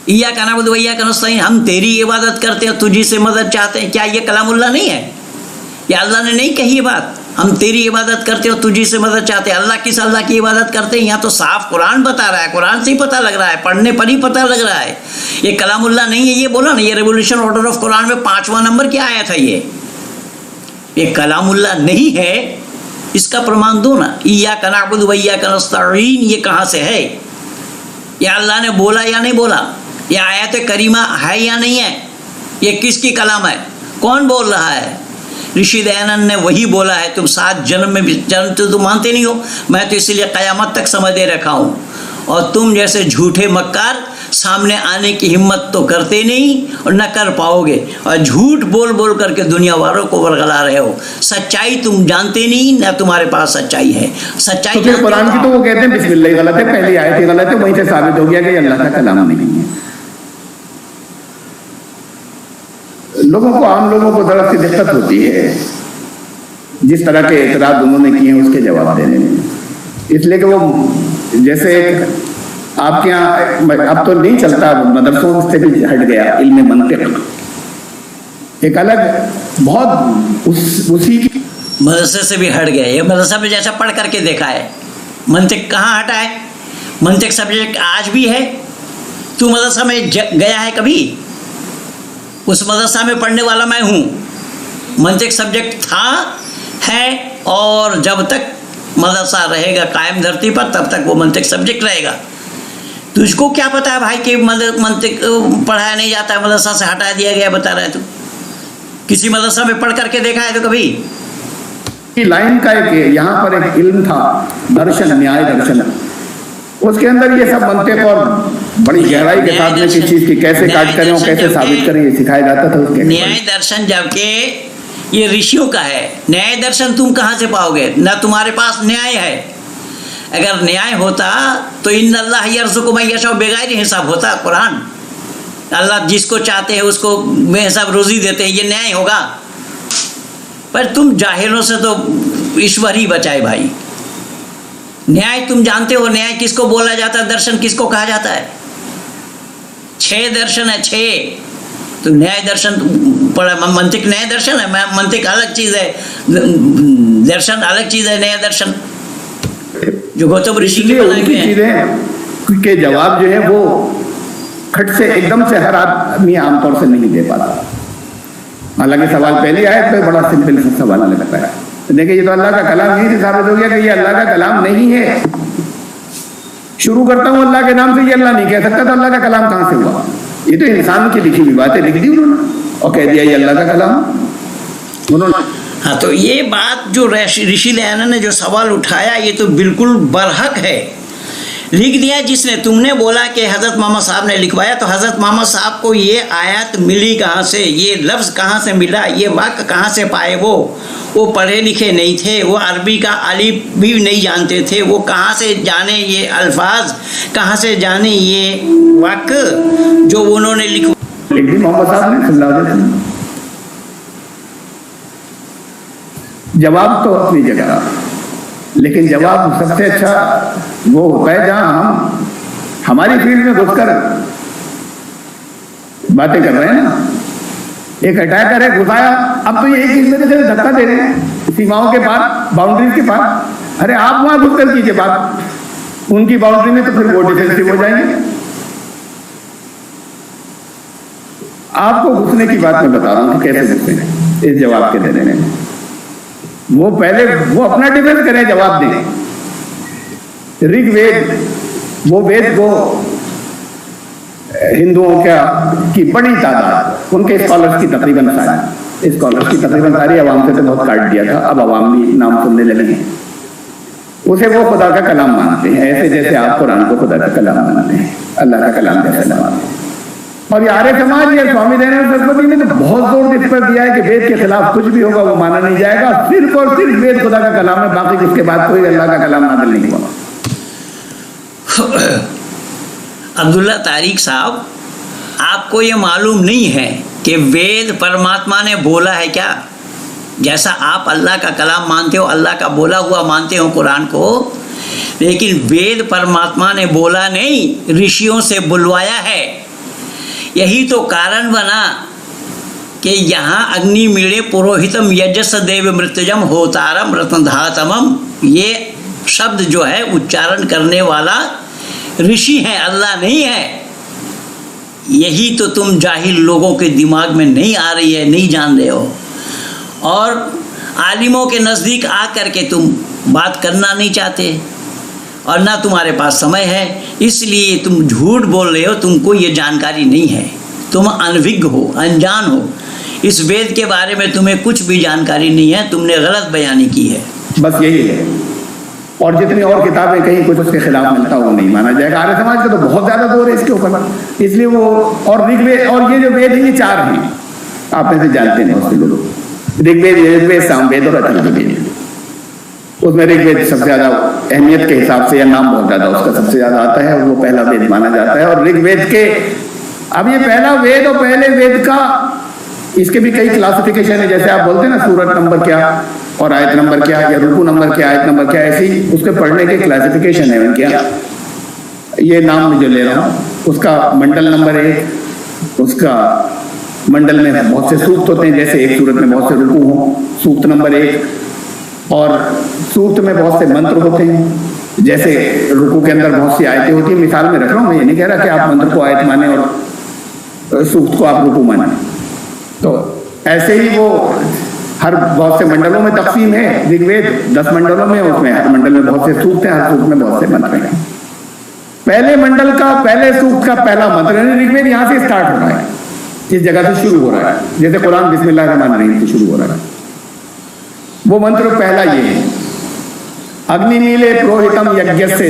इय्याका नअबुदु व इय्याका नस्तईन, हम तेरी इबादत करते हैं, तुझी से मदद चाहते हैं। क्या ये कलामुल्लाह नहीं है? या अल्लाह ने नहीं कही ये बात? हम तेरी इबादत करते हो, तुझी से मदद चाहते हैं। अल्लाह किस अल्लाह की इबादत करते हैं? यहाँ तो साफ कुरान बता रहा है, कुरान से ही पता लग रहा है, पढ़ने पर ही पता लग रहा है। ये कलामुल्लाह नहीं है। ये बोला ना, ये रेवोल्यूशन ऑर्डर ऑफ कुरान में 5वां नंबर क्या आया था? ये कलामुल्लाह नहीं है, इसका प्रमाण दो ना। इय्याका नअबुदु व इय्याका नस्तईन, ये कहाँ से है? या अल्लाह ने बोला या नहीं बोला? ये आयत करीमा है या नहीं है? ये किसकी कलाम है? कौन बोल रहा है? ऋषि दयानंद ने वही बोला है। तुम 7 जन्म में भी जन्म तो तुम मानते नहीं हो, मैं तो इसीलिए क़यामत तक समझ दे रखा हूँ। और तुम जैसे झूठे मक्कार सामने आने की हिम्मत तो करते नहीं और न कर पाओगे, और झूठ बोल बोल करके दुनिया वालों को वर्गला रहे हो। सच्चाई तुम जानते नहीं, न तुम्हारे पास सच्चाई है। सच्चाई तो कुरान की तो वो कहते हैं बिस्मिल्लाह गलत है, पहली आयत ही गलत है, वहीं से साबित हो गया कि अल्लाह का कलाम नहीं है। लोगों को, आम लोगों को जरा सी दिक्कत होती है जिस तरह के एतराज उन्होंने किए हैं उसके जवाब देने में। इसलिए कि वो जैसे आपके यहाँ अब तो नहीं चलता, मदरसों से भी हट गया इल्म मंतिक, एक अलग बहुत उसी की मदरसे से भी हट गए। ये मदरसा में जैसा पढ़ करके देखा है, मंतिक कहाँ हटा है? मंतिक सब्जेक्ट आज भी है। तू मदरसा में गया है कभी? उस मदरसा में पढ़ने वाला मैं हूँ। मंतिक सब्जेक्ट था, है, और जब तक मदरसा रहेगा कायम धरती पर तब तक वो मंतिक सब्जेक्ट रहेगा। तुझको क्या पता है भाई कि मंतिक पढ़ाया नहीं जाता है, मदरसा से हटा दिया गया, बता रहा है तू? किसी मदरसा में पढ़ करके देखा है तो कभी? लाइन का एक यहाँ पर एक इल्म था, दर्शन, न्याय दर्शन, उसके अंदर ये सब बनते थे और बड़ी गहराई के साथ में किसी चीज की कैसे काट करें और कैसे साबित करें ये सिखाया जाता था उसके। न्याय दर्शन जबकि ये ऋषियों का है, न्याय दर्शन तुम कहाँ से पाओगे? ना तुम्हारे पास न्याय है। अगर न्याय होता तो इन्नल्लाह यर्ज़ुक़ु मन यशाअ बिग़ैरि हिसाब होता। कुरान, अल्लाह जिसको चाहते हैं उसको बेहिसाब रोजी देते हैं, ये न्याय होगा? पर तुम जाहिलों से तो ईश्वर ही बचाए भाई। न्याय तुम जानते हो, न्याय किसको बोला जाता है, दर्शन किसको कहा जाता है? 6 दर्शन है, 6। तो न्याय दर्शन पढ़ा, मंतिक न्याय दर्शन है, मंतिक अलग चीज है, दर्शन अलग चीज है, न्याय दर्शन जो गौतम ऋषि के बनाए हुए हैं। चीजें के जवाब जो है वो खट से एकदम से हर आदमी आमतौर से नहीं दे पाता। हालांकि सवाल पहले आए तो बड़ा सिंपल सा सवाल लगता है, देखिए ये तो अल्लाह का कलाम यही से साबित हो गया कि ये अल्लाह का कलाम नहीं है। शुरू करता हूँ अल्लाह के नाम से, ये अल्लाह नहीं कह सकता, तो अल्लाह का कलाम कहाँ से हुआ? ये तो इंसान की लिखी हुई बातें लिख दी उन्होंने और कह दिया ये अल्लाह का कलाम उन्होंने। हाँ, तो ये बात जो ऋषि दयानंद ने जो सवाल उठाया ये तो बिल्कुल बरहक है। लिख दिया जिसने, तुमने बोला कि हज़रत मोहम्मद साहब ने लिखवाया, तो हज़रत मोहम्मद साहब को ये आयत मिली कहाँ से, ये लफ्ज़ कहाँ से मिला, ये वाक्य कहाँ से पाए? वो पढ़े लिखे नहीं थे, वो अरबी का अलिफ भी नहीं जानते थे, वो कहाँ से जाने ये अल्फाज, कहाँ से जाने ये वाक्य जो उन्होंने मोहम्मद साहब ने सल्लल्लाहु अलैहि वसल्लम। जवाब तो अपनी जगह, लेकिन जवाब सबसे अच्छा वो होता है जहां हम हमारी फील्ड में घुसकर बातें कर रहे हैं ना। एक अटैकर है, घुसाया, अब तो ये एक दूसरे से धक्का दे रहे हैं सीमाओं के पार, बाउंड्रीज के पार। अरे आप वहां घुसकर कीजिए बात उनकी बाउंड्री में, तो फिर वो डिफेंसिव हो जाएंगे। आपको घुसने की बात मैं बता रहा हूं कि कैसे घुसते हैं इस जवाब के देने में। वो पहले वो अपना डिफेंस करें, जवाब दें। ऋग्वेद, वो वेद को हिंदुओं की बड़ी तादाद, उनके स्कॉलर्स की तकरीबन सारी आवाम से तो बहुत काट दिया था, अब आवाम भी नाम सुनने लगे। उसे वो खुदा का कलाम मानते हैं, ऐसे जैसे आप कुरान को खुदा का कलाम मानते हैं, अल्लाह का कलाम जैसे मानते हैं। और ये आर्य समाज या स्वामी दयानंद सरस्वती ने तो बहुत जोर इस पर दिया है कि वेद के खिलाफ कुछ भी होगा वो माना नहीं जाएगा, सिर्फ और सिर्फ वेद खुदा का कलाम है, बाकी उसके बाद कोई अल्लाह का कलाम नाज़िल नहीं हुआ। अब्दुल्ला तारिक साहब, आपको ये मालूम नहीं है कि वेद परमात्मा ने बोला है क्या? जैसा आप अल्लाह का कलाम मानते हो, अल्लाह का बोला हुआ मानते हो कुरान को, लेकिन वेद परमात्मा ने बोला नहीं, ऋषियों से बुलवाया है। यही तो कारण बना कि यहाँ अग्नि मीड़े पुरोहितम यजस देव मृत्युजम होतारम रत्नधातमम, ये शब्द जो है उच्चारण करने वाला ऋषि है, अल्लाह नहीं है। यही तो तुम जाहिल लोगों के दिमाग में नहीं आ रही है, नहीं जान रहे हो, और आलिमों के नज़दीक आ कर के तुम बात करना नहीं चाहते, और ना तुम्हारे पास समय है, इसलिए तुम झूठ बोल रहे हो। तुमको ये जानकारी नहीं है, तुम अनभिज्ञ हो, अनजान हो, इस वेद के बारे में तुम्हें कुछ भी जानकारी नहीं है, तुमने गलत बयानी की है, बस यही है। और जितनी और किताबें कहीं कुछ उसके खिलाफ मिलता वो नहीं माना जाएगा। आर्य समाज का तो बहुत ज्यादा जोर है इसके ऊपर, इसलिए वो और ऋग्वेद और ये जो वेद है ये 4 हैं, आप ऐसे जानते नहीं उसके लोग, ऋग्वेद, यजुर्वेद, सामवेद और अथर्ववेद। उसमें ऋग्वेद सबसे ज्यादा अहमियत के हिसाब से, या नाम बहुत ज्यादा उसका सबसे ज्यादा आता है, वो पहला वेद माना जाता है। और ऋग्वेद के, अब ये पहला वेद और पहले वेद का, इसके भी कई क्लासिफिकेशन है, जैसे आप बोलते हैं ना सूरत नंबर क्या और आयत नंबर क्या, या रुकू नंबर क्या, आयत नंबर क्या, ऐसी उसके पढ़ने के क्लासिफिकेशन है उनके यहाँ। ये नाम मैं जो ले रहा हूँ, उसका मंडल नंबर 1, उसका मंडल में बहुत से सूक्त होते हैं, जैसे एक सूरत में बहुत से रुकू हों, सूक्त नंबर 1, और सूक्त में बहुत से मंत्र होते हैं, जैसे रुकू के अंदर बहुत सी आयतें होती हैं। मिसाल में रख रहा हूँ, मैं ये नहीं कह रहा कि आप मंत्र को आयत माने और सूक्त को आप रुकू माने। तो ऐसे ही वो हर बहुत से मंडलों में तकसीम है। ऋग्वेद 10 मंडलों में, उसमें हर मंडल में बहुत से सूक्त हैं, हर सूक्त में बहुत से मंत्र हैं। पहले मंडल का पहले सूक्त का पहला मंत्र है ऋग्वेद, यहाँ से स्टार्ट हो रहा है, जिस जगह से शुरू हो रहा है, जैसे कुरान बिस्मिल्लाह रहमान रहीम से शुरू हो रहा है। वो मंत्र पहला ये है, अग्निमीले प्रोहितम यज्ञस्य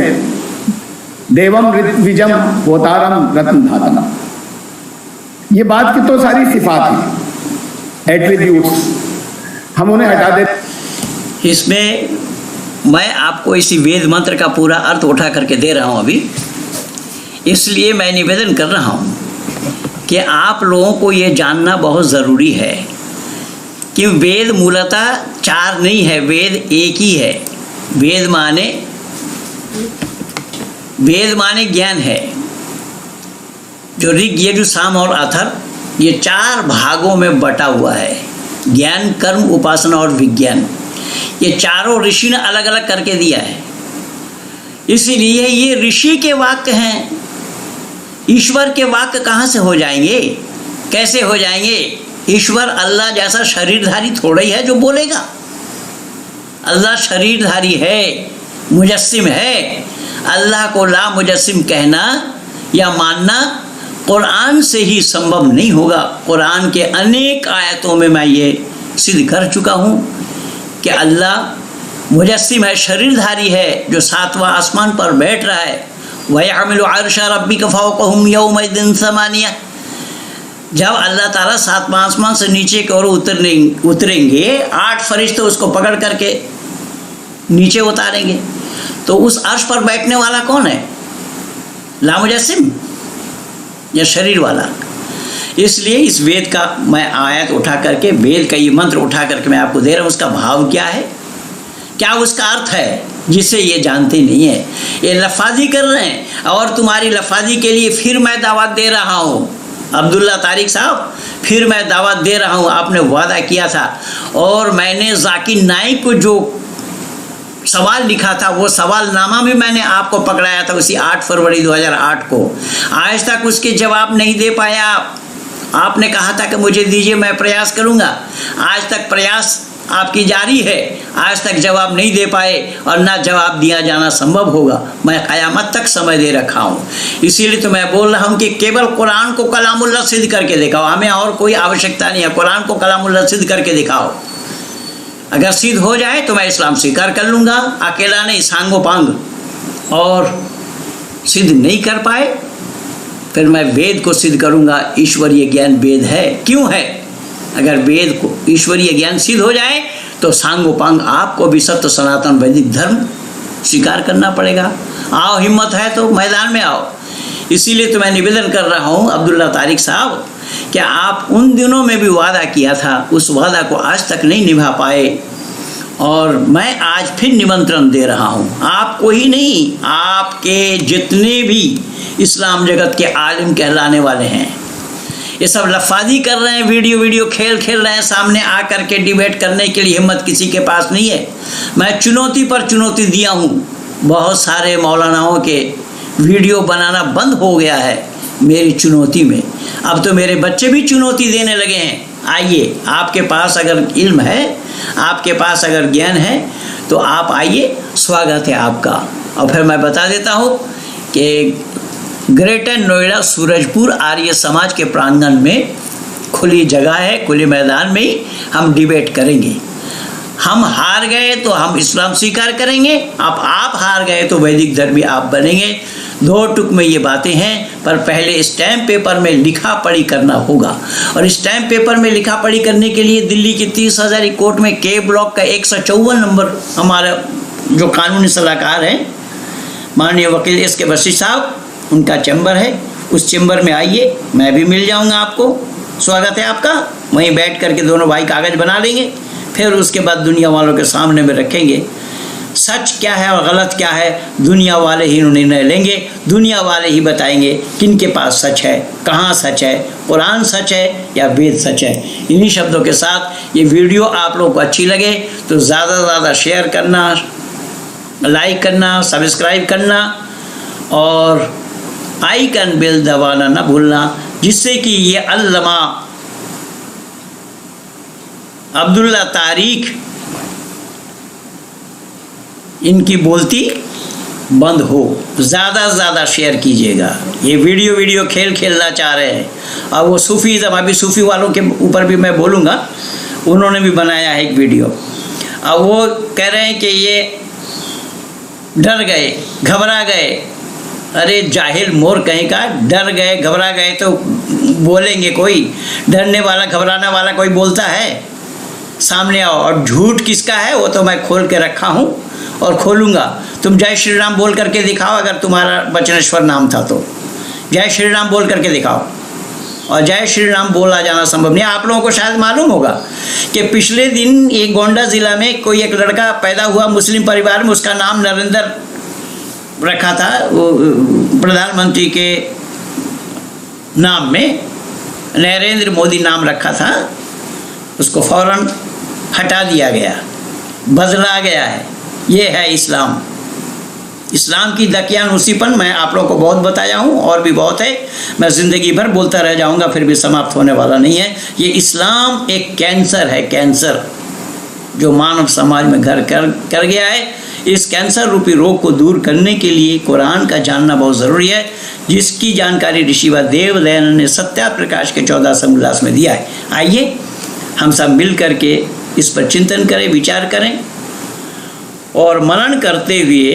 देवम ऋत्विजम होतारम रत्न धातम। ये बात की तो सारी सिफात है, एट्रीब्यूट्स, हम उन्हें हटा दे। इसमें मैं आपको इसी वेद मंत्र का पूरा अर्थ उठा करके दे रहा हूँ अभी, इसलिए मैं निवेदन कर रहा हूँ कि आप लोगों को ये जानना बहुत ज़रूरी है कि वेद मूलतः 4 नहीं है, वेद एक ही है। वेद माने ज्ञान है। जो ऋग, यजुः, साम और अथर्व, ये 4 भागों में बटा हुआ है। ज्ञान, कर्म, उपासना और विज्ञान, ये चारों ऋषि ने अलग अलग करके दिया है। इसलिए ये ऋषि के वाक्य हैं। ईश्वर के वाक्य कहाँ से हो जाएंगे, कैसे हो जाएंगे? ईश्वर अल्लाह जैसा शरीरधारी थोड़ा ही है जो बोलेगा। अल्लाह शरीरधारी है, मुजस्सिम है। अल्लाह को ला मुजस्सिम कहना या मानना कुरान से ही संभव नहीं होगा। कुरान के अनेक आयतों में मैं ये सिद्ध कर चुका हूँ कि अल्लाह मुजस्सिम है, शरीरधारी है, जो 7वां आसमान पर बैठ रहा है। वयहमिलु अर्शा रब्बिका फौक़हुम यौमइज़िन समानिया। जब अल्लाह ताला 7वां आसमान से नीचे की ओर उतरेंगे, 8 फरिश्ते उसको पकड़ करके नीचे उतारेंगे। तो उस अर्श पर बैठने वाला कौन है? लामुजस्सिम या शरीर वाला? इसलिए इस वेद का मैं आयत उठा करके, वेद का ये मंत्र उठा करके मैं आपको दे रहा हूँ। उसका भाव क्या है, क्या उसका अर्थ है, जिसे ये जानते नहीं है। ये लफाजी कर रहे हैं, और तुम्हारी लफाजी के लिए फिर मैं दावत दे रहा हूँ। अब्दुल्ला तारिक साहब, फिर मैं दावत दे रहा हूँ। आपने वादा किया था, और मैंने जाकिर नाइक को जो सवाल लिखा था, वो सवाल नामा भी मैंने आपको पकड़ाया था उसी 8 फरवरी 2008 को। आज तक उसके जवाब नहीं दे पाया। आपने कहा था कि मुझे दीजिए, मैं प्रयास करूँगा। आज तक प्रयास आपकी जारी है, आज तक जवाब नहीं दे पाए, और ना जवाब दिया जाना संभव होगा। मैं क़यामत तक समय दे रखा हूँ। इसीलिए तो मैं बोल रहा हूँ कि केवल कुरान को कलामुल्लाह सिद्ध करके दिखाओ, हमें और कोई आवश्यकता नहीं है। कुरान को कलामुल्लाह सिद्ध करके दिखाओ। अगर सिद्ध हो जाए तो मैं इस्लाम स्वीकार कर लूँगा, अकेला नहीं, सांगो पांग। और सिद्ध नहीं कर पाए फिर मैं वेद को सिद्ध करूँगा। ईश्वरीय ज्ञान वेद है। क्यों है? अगर वेद को ईश्वरीय ज्ञान सिद्ध हो जाए तो सांगोपांग आपको भी सत्य सनातन वैदिक धर्म स्वीकार करना पड़ेगा। आओ, हिम्मत है तो मैदान में आओ। इसीलिए तो मैं निवेदन कर रहा हूँ अब्दुल्ला तारिक साहब कि आप उन दिनों में भी वादा किया था, उस वादा को आज तक नहीं निभा पाए, और मैं आज फिर निमंत्रण दे रहा हूँ। आपको ही नहीं, आपके जितने भी इस्लाम जगत के आलिम कहलाने वाले हैं, ये सब लफाजी कर रहे हैं, वीडियो खेल रहे हैं। सामने आकर के डिबेट करने के लिए हिम्मत किसी के पास नहीं है। मैं चुनौती पर चुनौती दिया हूँ। बहुत सारे मौलानाओं के वीडियो बनाना बंद हो गया है मेरी चुनौती में। अब तो मेरे बच्चे भी चुनौती देने लगे हैं। आइए, आपके पास अगर इल्म है, आपके पास अगर ज्ञान है तो आप आइए, स्वागत है आपका। और फिर मैं बता देता हूँ कि ग्रेटर नोएडा सूरजपुर आर्य समाज के प्रांगण में खुली जगह है, खुले मैदान में ही हम डिबेट करेंगे। हम हार गए तो हम इस्लाम स्वीकार करेंगे, आप हार गए तो वैदिक धर्मी आप बनेंगे। 2 टुक में ये बातें हैं, पर पहले स्टैम्प पेपर में लिखा पढ़ी करना होगा। और स्टैम्प पेपर में लिखा पढ़ी करने के लिए दिल्ली की 30,000 कोर्ट में के ब्लॉक का 154 नंबर हमारा जो कानूनी सलाहकार हैं माननीय वकील एस के वशिष्ठ साहब, उनका चैम्बर है। उस चैम्बर में आइए, मैं भी मिल जाऊंगा आपको। स्वागत है आपका। वहीं बैठ करके दोनों भाई कागज़ बना लेंगे, फिर उसके बाद दुनिया वालों के सामने में रखेंगे। सच क्या है और गलत क्या है दुनिया वाले ही निर्णय लेंगे, दुनिया वाले ही बताएंगे किन के पास सच है, कहाँ सच है, कुरान सच है या वेद सच है। इन्हीं शब्दों के साथ ये वीडियो आप लोगों को अच्छी लगे तो ज़्यादा से ज़्यादा शेयर करना, लाइक करना, सब्सक्राइब करना और आइकन बेल दबाना ना भूलना, जिससे कि ये अल्लामा अब्दुल्ला तारिक इनकी बोलती बंद हो। ज़्यादा से ज़्यादा शेयर कीजिएगा। ये वीडियो खेल खेलना चाह रहे हैं। अब वो सूफ़ीज़म, अभी सूफ़ी वालों के ऊपर भी मैं बोलूँगा, उन्होंने भी बनाया है एक वीडियो। अब वो कह रहे हैं कि ये डर गए, घबरा गए। अरे जाहिल मोर कहीं का, डर गए घबरा गए तो बोलेंगे कोई? डरने वाला घबराने वाला कोई बोलता है? सामने आओ। और झूठ किसका है वो तो मैं खोल के रखा हूँ और खोलूँगा। तुम जय श्री राम बोल करके दिखाओ, अगर तुम्हारा बचनेश्वर नाम था तो जय श्री राम बोल करके दिखाओ। और जय श्री राम बोला जाना संभव नहीं। आप लोगों को शायद मालूम होगा कि पिछले दिन एक गोंडा ज़िला में कोई एक लड़का पैदा हुआ मुस्लिम परिवार में, उसका नाम नरेंद्र रखा था, वो प्रधानमंत्री के नाम में नरेंद्र मोदी नाम रखा था। उसको फौरन हटा दिया गया, बदला गया है। ये है इस्लाम। इस्लाम की दकियानूसीपन मैं आप लोगों को बहुत बताया हूँ और भी बहुत है, मैं ज़िंदगी भर बोलता रह जाऊँगा, फिर भी समाप्त होने वाला नहीं है। ये इस्लाम एक कैंसर है, कैंसर जो मानव समाज में घर कर गया है। इस कैंसर रूपी रोग को दूर करने के लिए कुरान का जानना बहुत ज़रूरी है, जिसकी जानकारी ऋषिवा देव दयानंद ने सत्या प्रकाश के 14 उल्लास में दिया है। आइए हम सब मिल करके इस पर चिंतन करें, विचार करें और मनन करते हुए